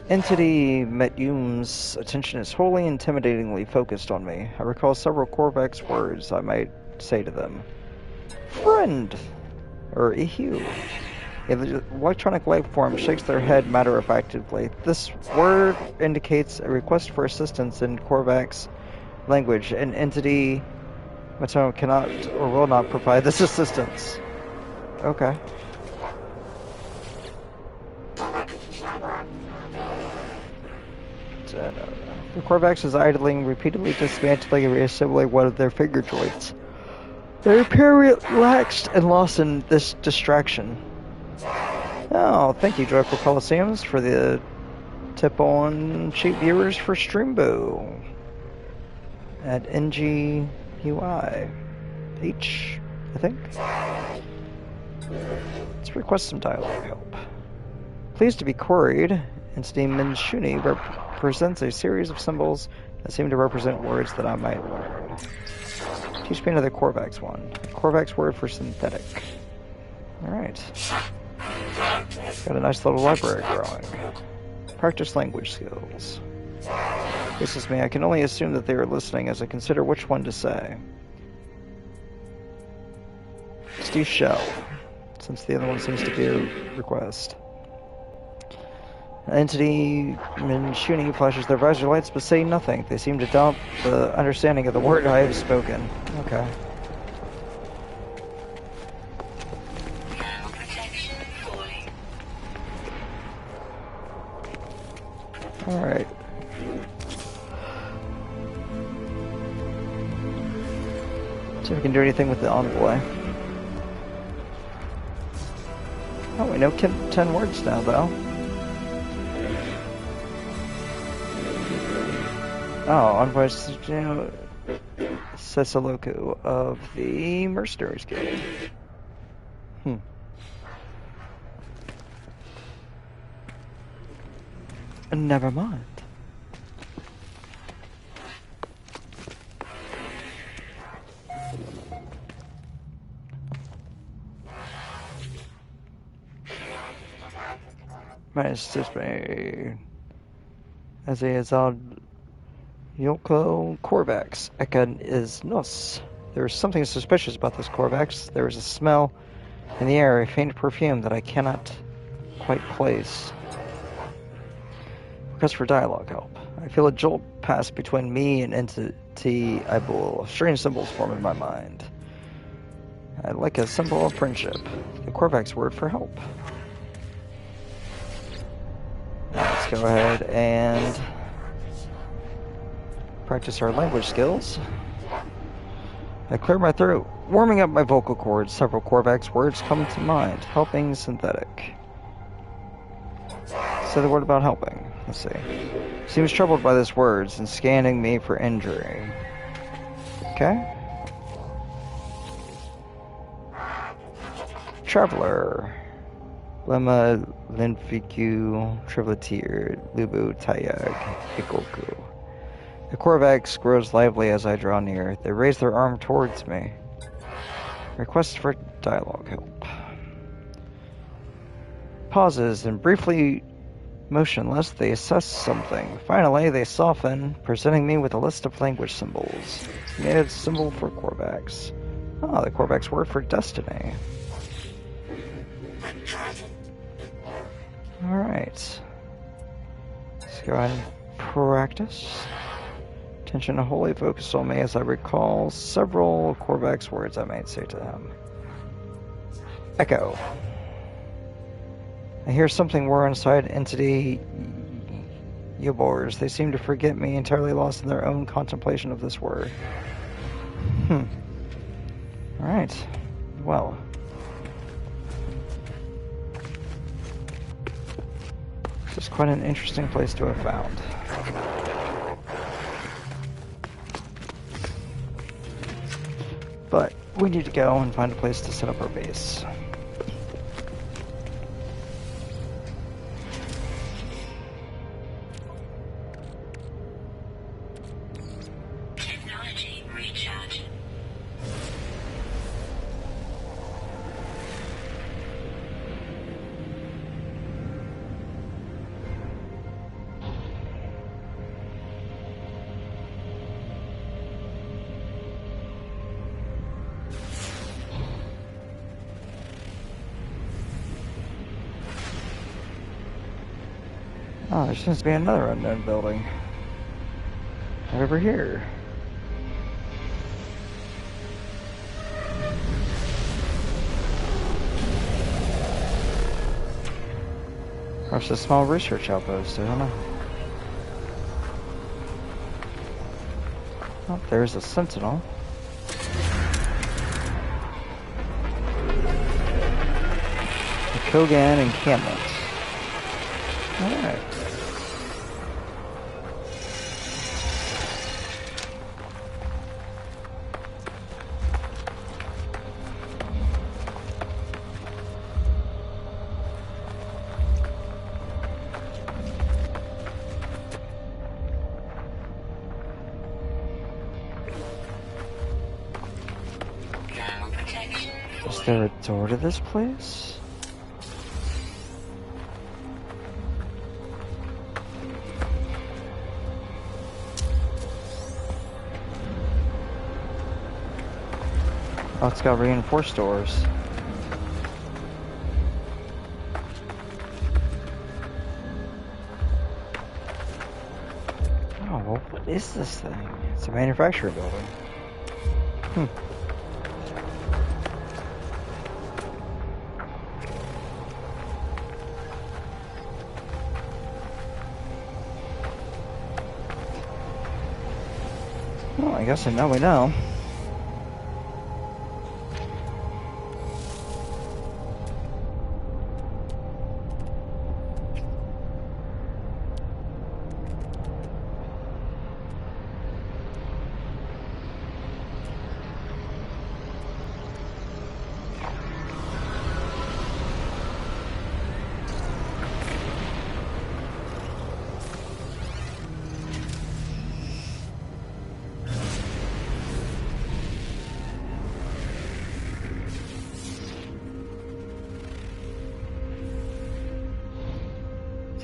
Entity Metyum's attention is wholly intimidatingly focused on me. I recall several Korvax words I might say to them. Friend! Or Ihu. The electronic life form shakes their head matter-of-factly. This word indicates a request for assistance in Korvax language. An entity Matone cannot or will not provide this assistance. Okay. The Korvax is idling, repeatedly dismantling and reassembling one of their finger joints. They appear relaxed and lost in this distraction. Oh, thank you, Joyful Coliseums, for the tip on cheap viewers for Streambo at NGUI H, I think. Let's request some dialogue help. Pleased to be queried, Entity Minshuni represents a series of symbols that seem to represent words that I might learn. Teach me another Korvax one. Korvax word for synthetic. Alright. Got a nice little library growing. Practice language skills. This is me. I can only assume that they are listening as I consider which one to say. Steve Shell, since the other one seems to be a request. Entity Minshuni flashes their visor lights but say nothing. They seem to doubt the understanding of the word I have spoken. Okay. Alright. See if we can do anything with the envoy. Oh, we know 10 words now, though. Oh, unvoiced, Sesaloku of the Mercenaries Guild. Never mind. Might assist me as a Azad Yoko Corvax. Eka is Nus. There is something suspicious about this Corvax. There is a smell in the air, a faint perfume that I cannot quite place. Request for dialogue help. I feel a jolt pass between me and entity Ibul. Strange symbols form in my mind. I like a symbol of friendship. The Corvax word for help. Now let's go ahead and practice our language skills. I clear my throat, warming up my vocal cords. Several Corvax words come to mind. Helping, synthetic. Say the word about helping. Let's see. Seems troubled by these words and scanning me for injury. Okay. Traveler. Lemma, Linfiku, Trivletir, Lubu, Tayag, Ikoku. The Corvax grows lively as I draw near. They raise their arm towards me. Request for dialogue help. Pauses and briefly motionless, they assess something. Finally, they soften, presenting me with a list of language symbols. Native symbol for Corvax. Oh, the Corvax word for destiny. Alright. Let's go ahead and practice. Attention wholly focused on me as I recall several Corvax words I might say to him. Echo. I hear something whir inside entity Yobors. They seem to forget me, entirely lost in their own contemplation of this word. Alright. Well. This is quite an interesting place to have found. But we need to go and find a place to set up our base. Technology recharge. Oh, there seems to be another unknown building. Right over here. Perhaps a small research outpost, I don't know. Oh, there's a sentinel. A Kogan encampment. Alright. Ground protection Is there a door to this place? Oh, it's got reinforced doors. Oh, well, what is this thing? It's a manufacturing building. Well, I guess now we know.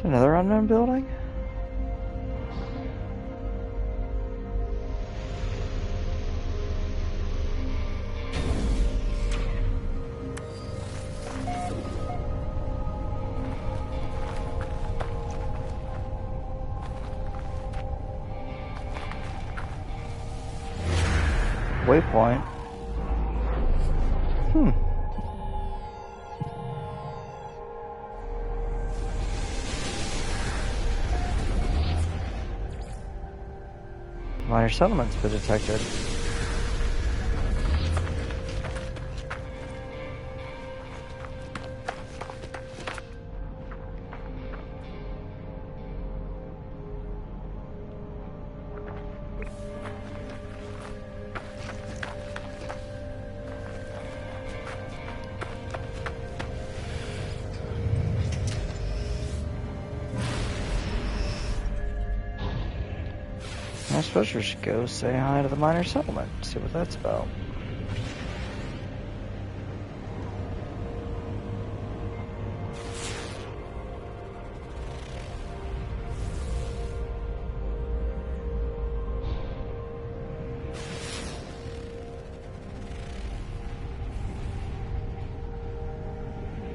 Another unknown building? Waypoint. Minor settlements been detected. I suppose we should go say hi to the minor settlement, see what that's about.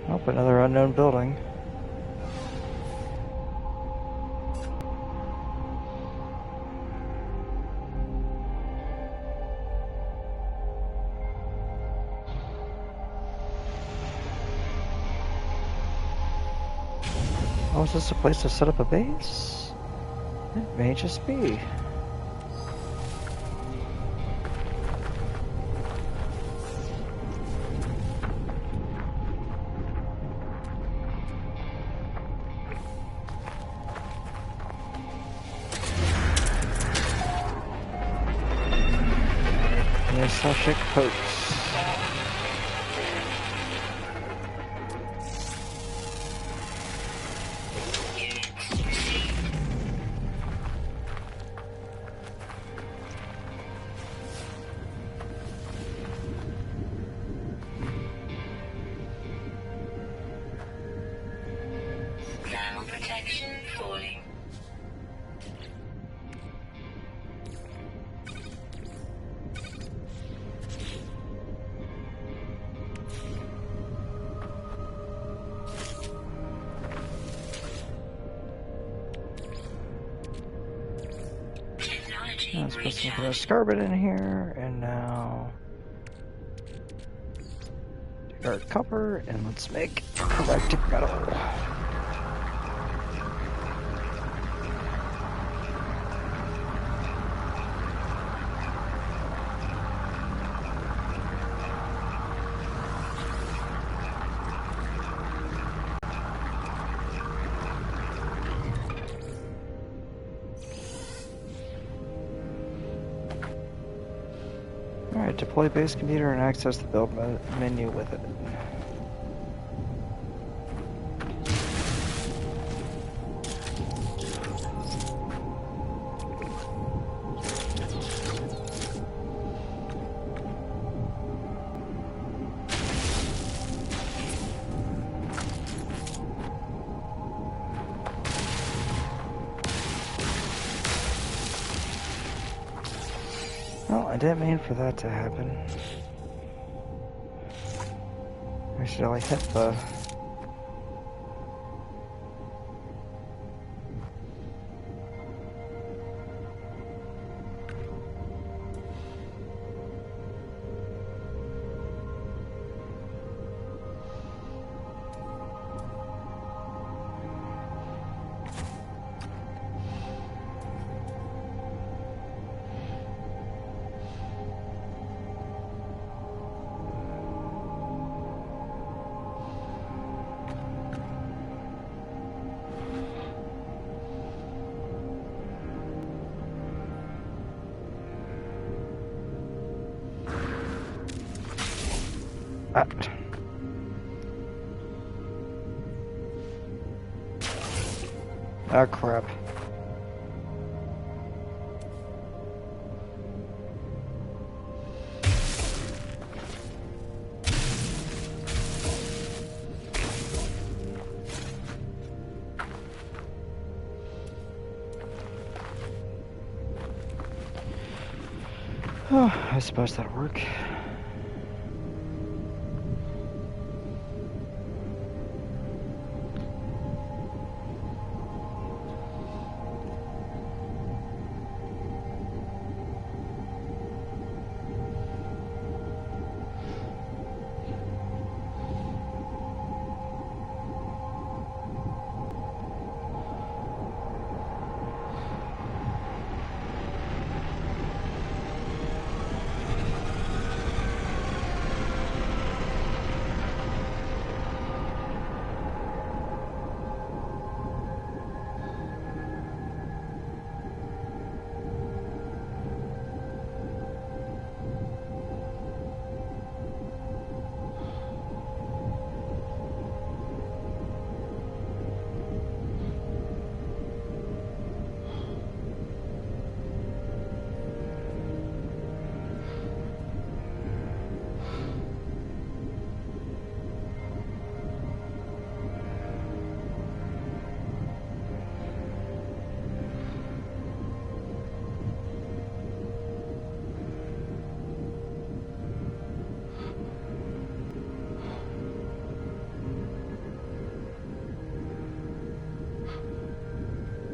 Oh, another unknown building. Oh, is this a place to set up a base? It may just be. Sashik Post. Thermal protection falling. Let's put some carbon in here, and now take our copper and let's make galactic metal. Alright, deploy base computer and access the build menu with it. Well, I didn't mean for that to happen. I should only hit the... Ah, crap. I suppose that'll work.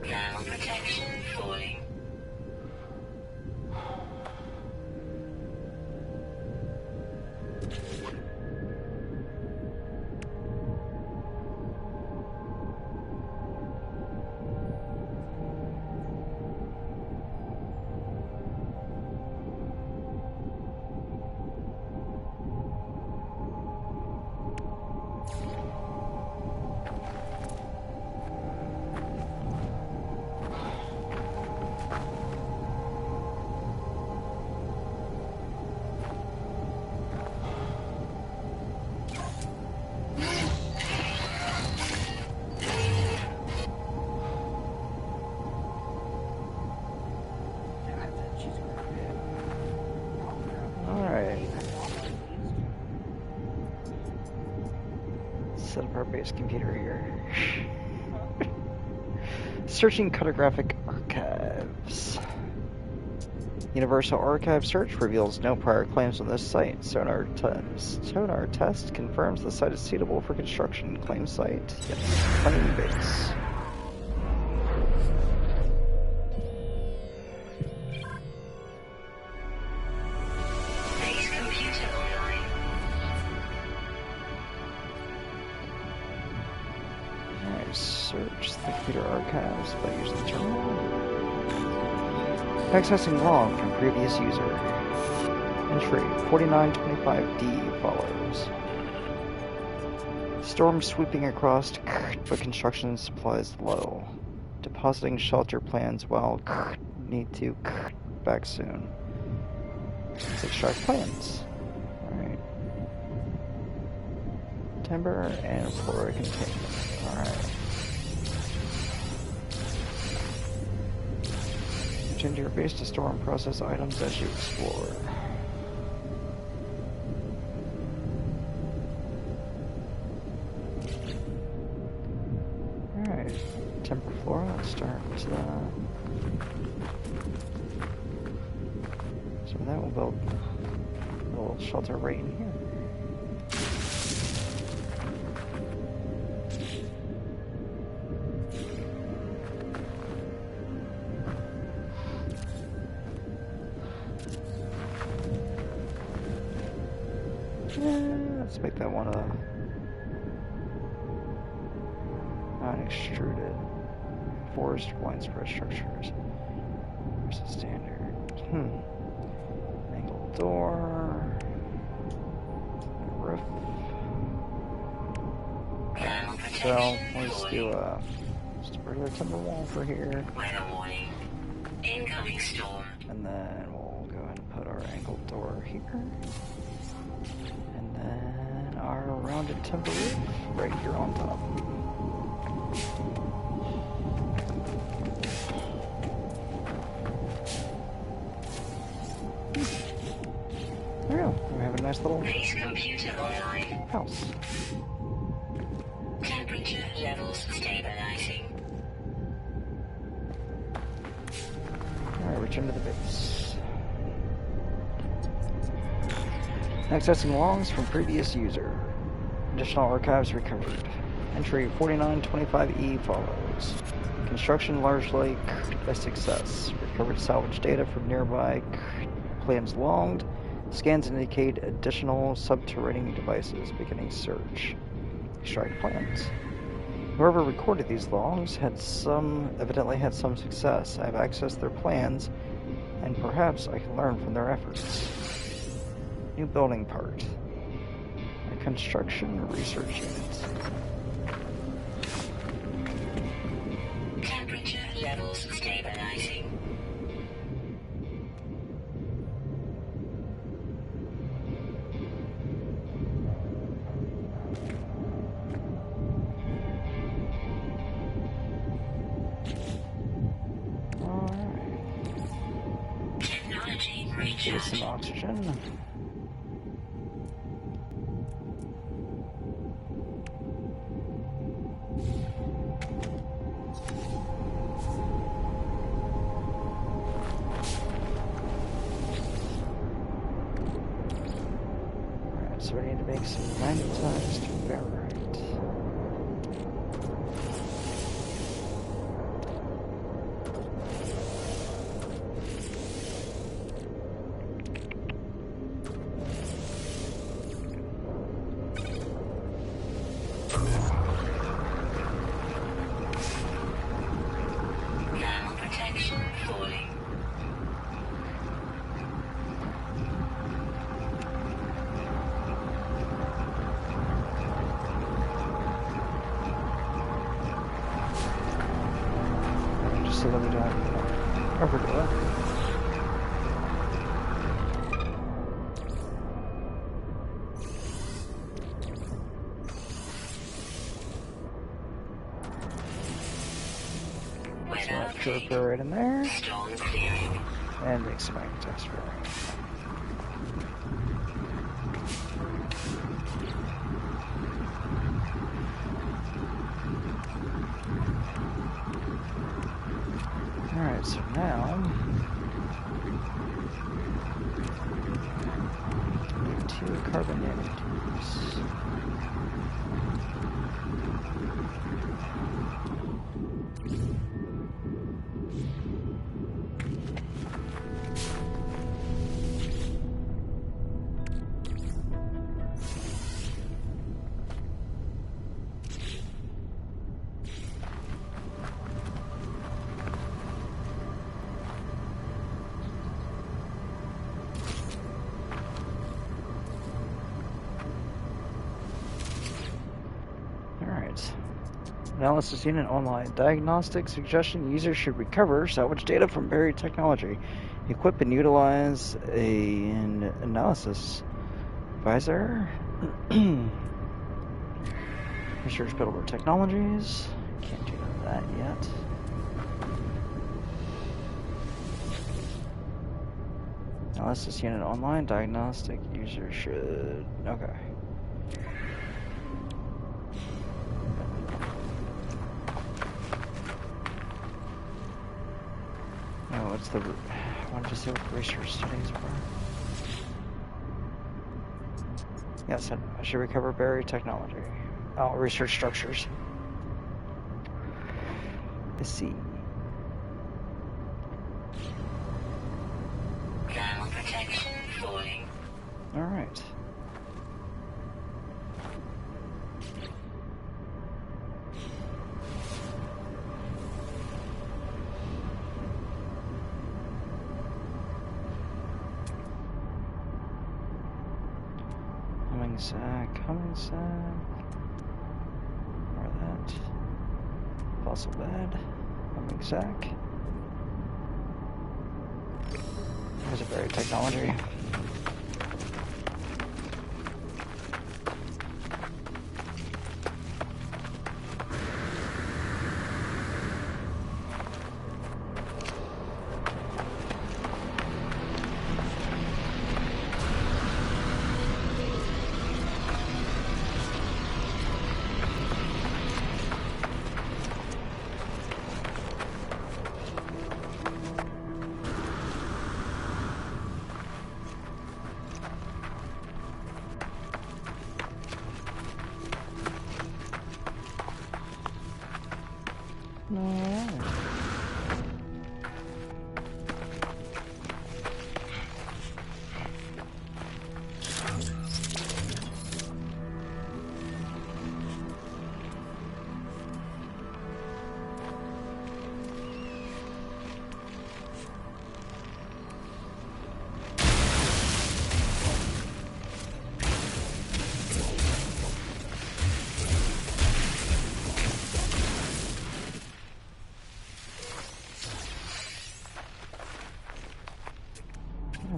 Ground protection falling. Alright. Set up our base computer here. Searching cartographic archives. Universal Archive search reveals no prior claims on this site. Sonar test confirms the site is suitable for construction. Claim site. Yes. Claim base. Base computer online. Alright, search the computer archives by using the terminal. Accessing log from previous user. Entry 4925D follows. Storm sweeping across, but construction supplies low. Depositing shelter plans while need to back soon. Let's extract plans. Alright. Timber and flora containment. Alright. Return to your base to store and process items as you explore. Alright, timber flora, let's start so that will build a little shelter right in here. Let's make that one non-extruded forest widespread structures. Where's the standard? Angled door. Roof. So let's do just a regular timber wall for here. Weather warning. Incoming storm. And then we'll go ahead and put our angled door here. And then our rounded timber roof right here on top. There we go. We have a nice little Base computer online. house. Temperature levels stabilizing. Alright, return to the base. Accessing logs from previous user. Additional archives recovered. Entry 4925E follows. Construction largely a success. Recovered salvage data from nearby plans logged. Scans indicate additional subterranean devices. Beginning search. Extract plans. Whoever recorded these logs evidently had some success. I have accessed their plans, and perhaps I can learn from their efforts. New building part. A construction research unit. Temperature levels stabilizing. Technology Get recharge. some oxygen. Alright, so we need to make some magnetized ferrite. Thermal protection falling. Just so that we don't overdo it. Weather Pure update. ferrite in there, Storm clearing. and make some magnetized ferrite. Alright, so now we need 2 carbon nanotubes. Alright. Analysis unit online. Diagnostic suggestion: users should recover salvage data from buried technology. Equip and utilize an analysis visor. Research buildable technologies. Can't do that yet. Analysis unit online. Diagnostic user should. Okay. Oh, what's the... I wanted to see what the research studies were. Yes, I should recover buried technology. Oh, research structures. Let's see. Thermal protection falling. Alright. Humming sack. More of that. Fossil bed. Humming sack. There's a buried technology.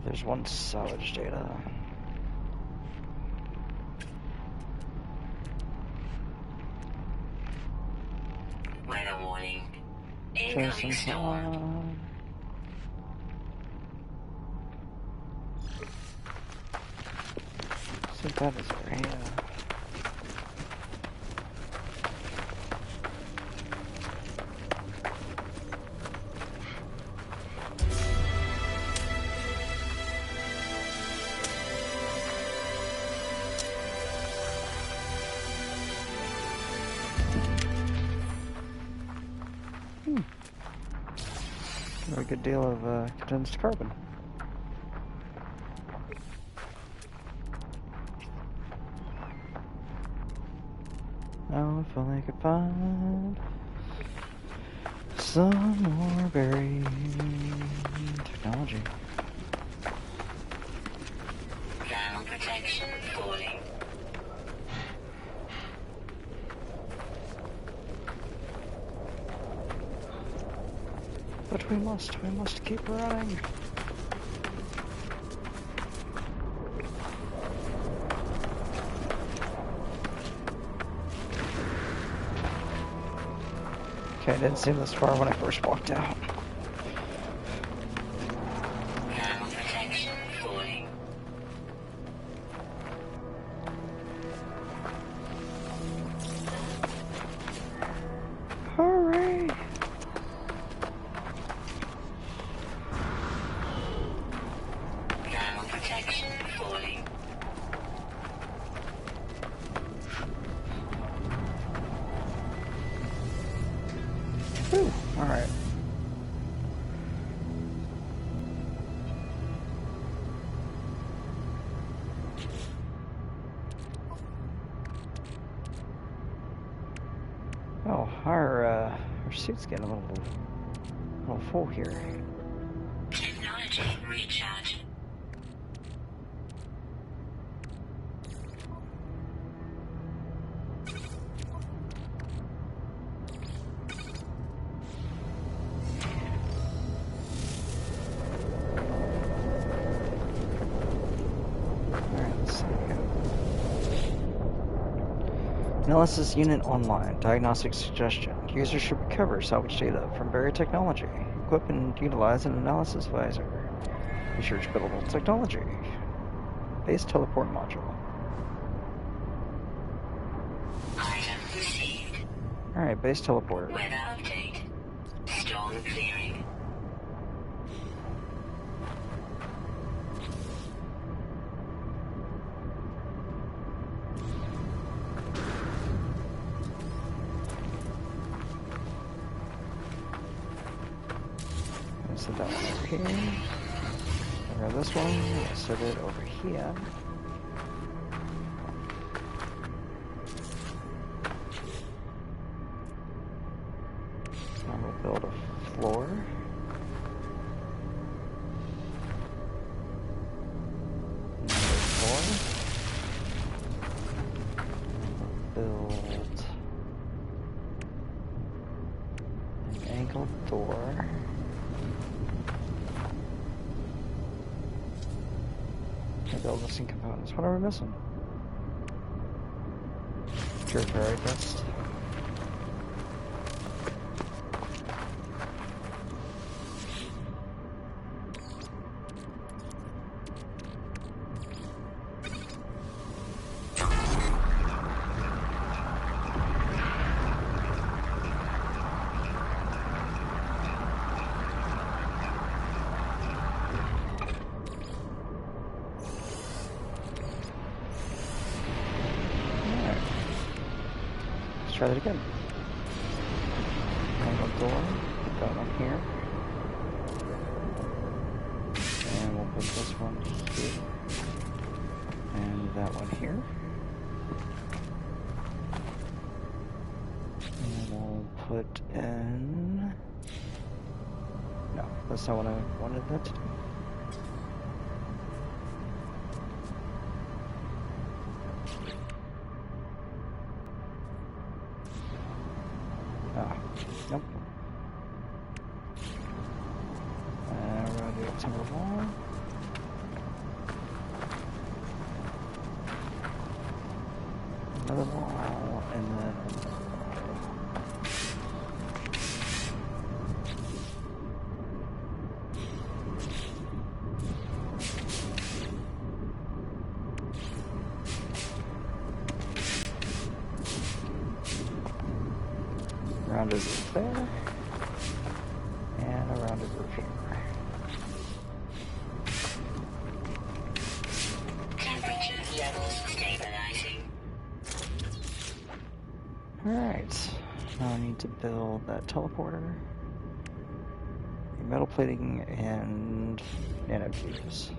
There's one salvage data. Weather warning. Show some Incoming storm. time. So that is right here. A good deal of condensed carbon. Now if only I could find some more buried technology. Thermal protection falling. But we must keep running. Okay, I didn't see this far when I first walked out. Thermal protection falling. Hooray! Thermal protection falling. Whew, alright. Oh, our suit's getting a little full here. Technology recharge. Alright, let's see. Analysis unit online. Diagnostic suggestion. Users should recover salvage data from buried technology. Equip and utilize an analysis visor. Research buildable technology. Base teleport module. Item received. Alright, base teleporter. Weather update. Storm clearing. Set that one over here. Grab this one. Set it over here. Now we'll build a floor. Another floor. Build an angled door. Build missing components. What are we missing? Purifier dust. Try that again. Angled door. Put that one here. And we'll put this one here. And that one here. And we'll put in... No, that's not what I wanted that to do. Nope. And we're going to do a timber wall. Another wall, and then another wall. Rounded roof there, and a rounded roof here. Temperature levels stabilizing. Alright, now I need to build that teleporter, a metal plating, and nanotubes.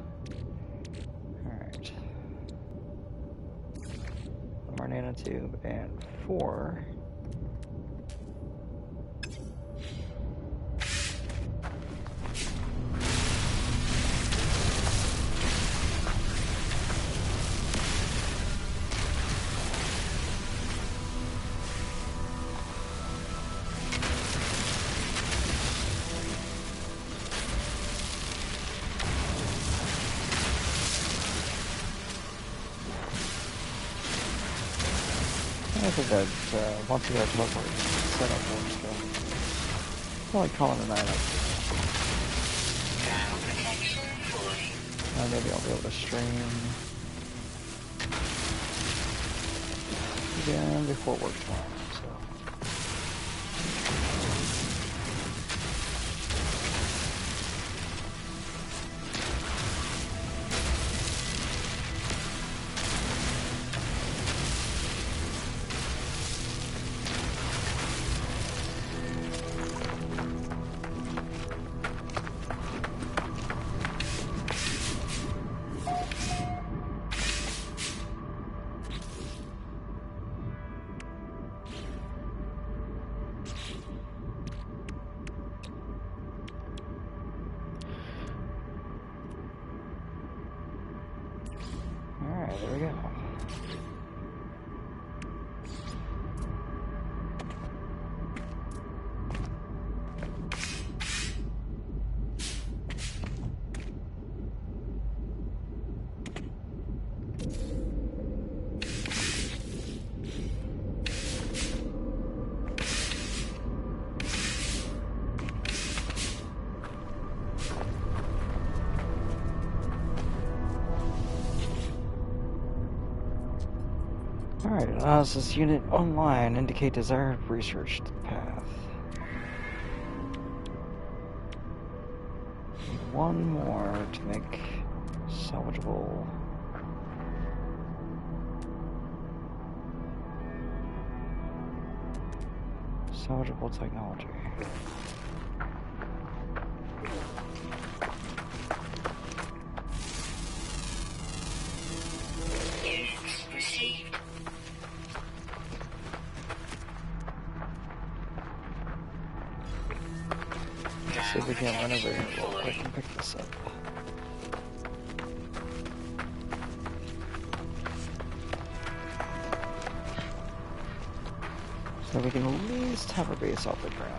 Alright. One more nanotube, and 4. I think that once we got teleport set up, we'll just go. Probably calling a night up. Ground protection falling. Maybe I'll be able to stream again before work tomorrow. So. Alright, there we go. Alright, it allows this unit online indicate desired research path. Need one more to make salvageable. Salvageable technology. Units received. Let's see if we can run over here real quick and pick this up. So we can at least have our base off the ground.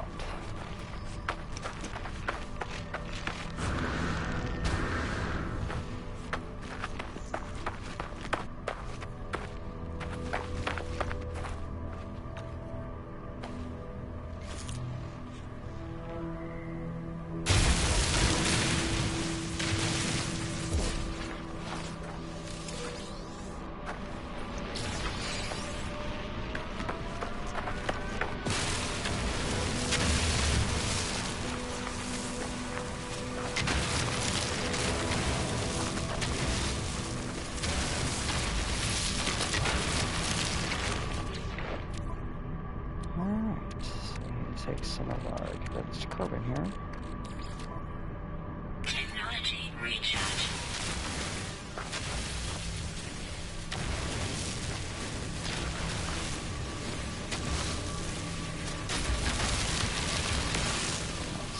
Take some of our condensed carbon here. Technology recharge.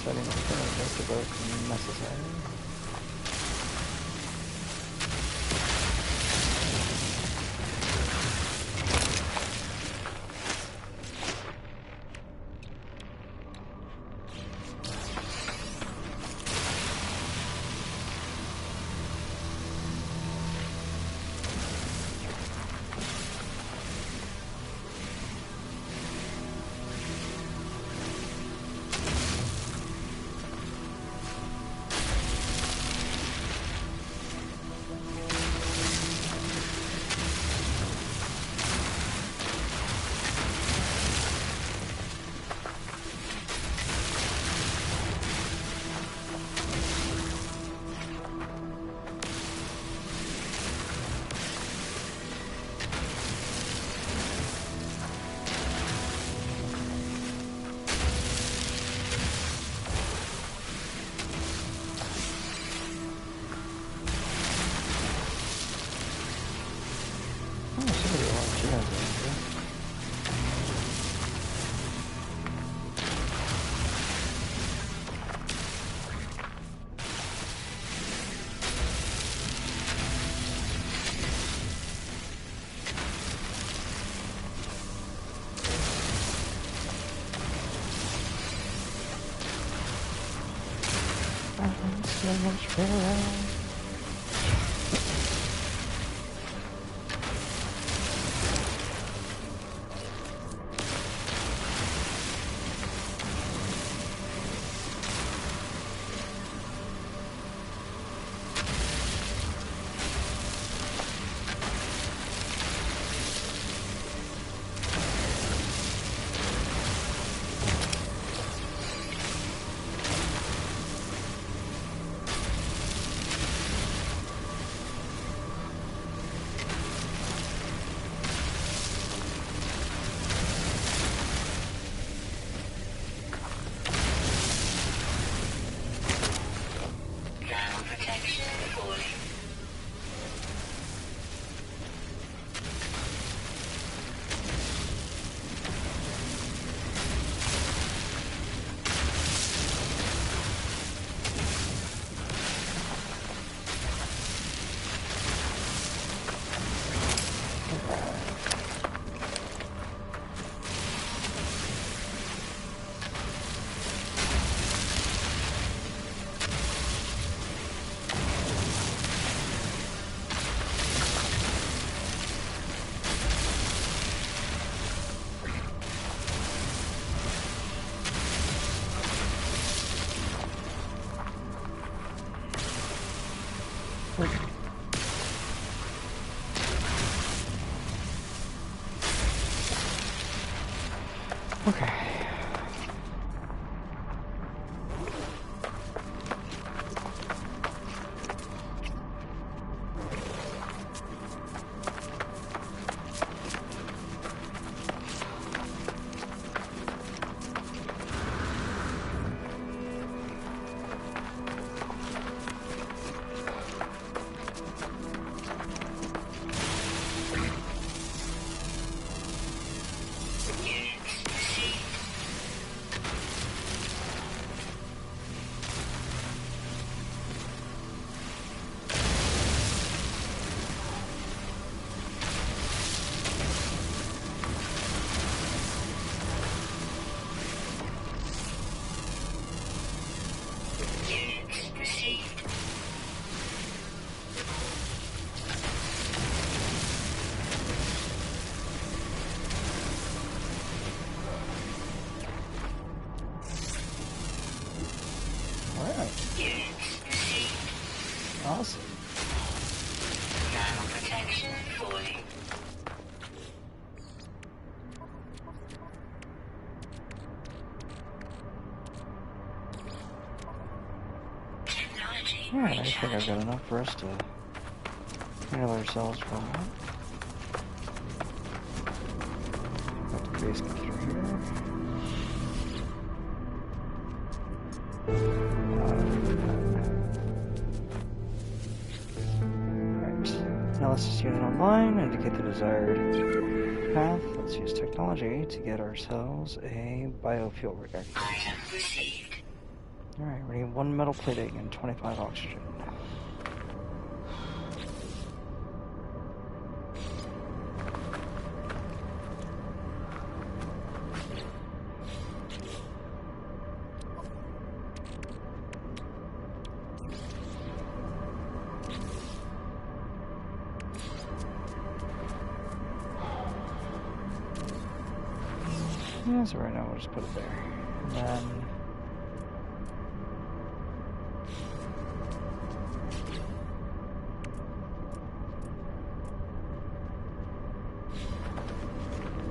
Setting up the most of both necessary. So much better. Ground protection falling. Okay. Units received. Units received. Alright. Units received. Awesome. Ground protection falling. Technology Alright, I think I've recharging. got enough for us to handle ourselves for a moment. Got the basement through here. Alright. Now let's just unit online, indicate the desired path. Let's use technology to get ourselves a biofuel reactor. Item received. Alright, we need 1 metal plating and 25 oxygen. Yeah, so right now we'll just put it there. And then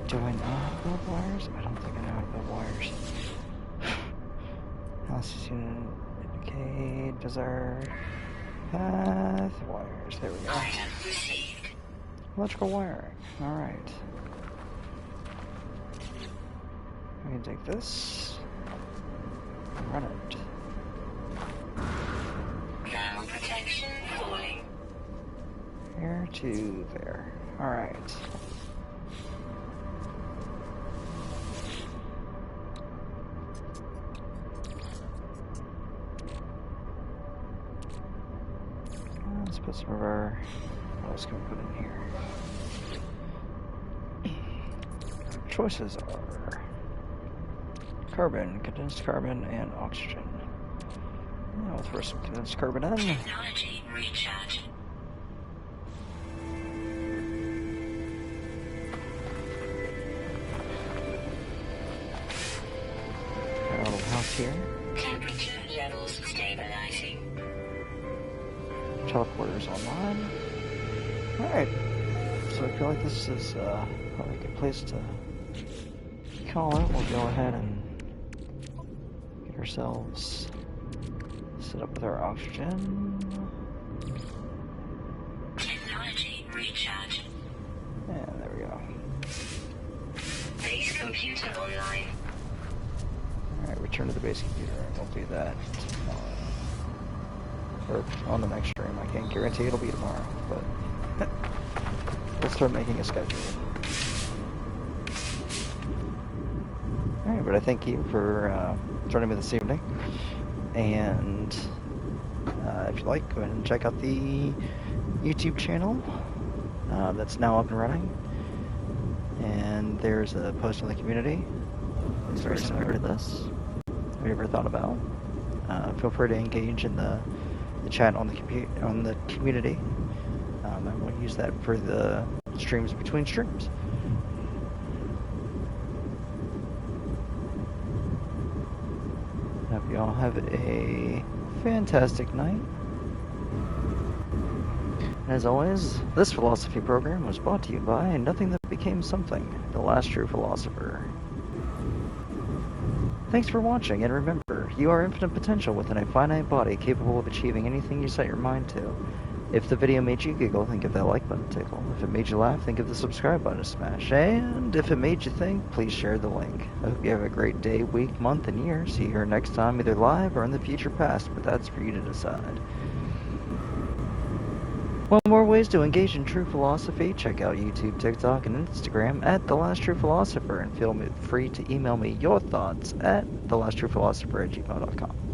do I not build wires? I don't think I know how to build wires. Analysis unit indicate desired path wires. There we go. Item received. Electrical wiring. Alright. We can take this and run it. Ground protection falling. Here to there. Alright. Let's put some of our... What else can we put in here? Our choices are carbon, condensed carbon, and oxygen. I'll throw some condensed carbon in. Technology recharge. Got a little house here. Temperature levels stabilizing. Teleporter's online. Alright. So I feel like this is probably a good place to call it. We'll go ahead and get ourselves set up with our oxygen. Technology recharge. And there we go. Base computer online. Alright, return to the base computer, and we'll do that tomorrow. Or on the next stream. I can't guarantee it'll be tomorrow, but we'll start making a schedule. Alright, but I thank you for joining me this evening. And if you like, go ahead and check out the YouTube channel that's now up and running. And there's a post in the community. It's very similar to this. Have you ever thought about? Feel free to engage in the chat on the community. And we'll use that for the streams between streams. Hope you all have a fantastic night. And as always, this philosophy program was brought to you by Nothing That Became Something, the last true philosopher. Thanks for watching, and remember, you are infinite potential within a finite body capable of achieving anything you set your mind to. If the video made you giggle, then give that like button a tickle. If it made you laugh, then give the subscribe button a smash. And if it made you think, please share the link. I hope you have a great day, week, month, and year. See you here next time, either live or in the future past, but that's for you to decide. Want more ways to engage in true philosophy? Check out YouTube, TikTok, and Instagram at The Last True Philosopher, and feel free to email me your thoughts at thelastTruePhilosopher@gmail.com.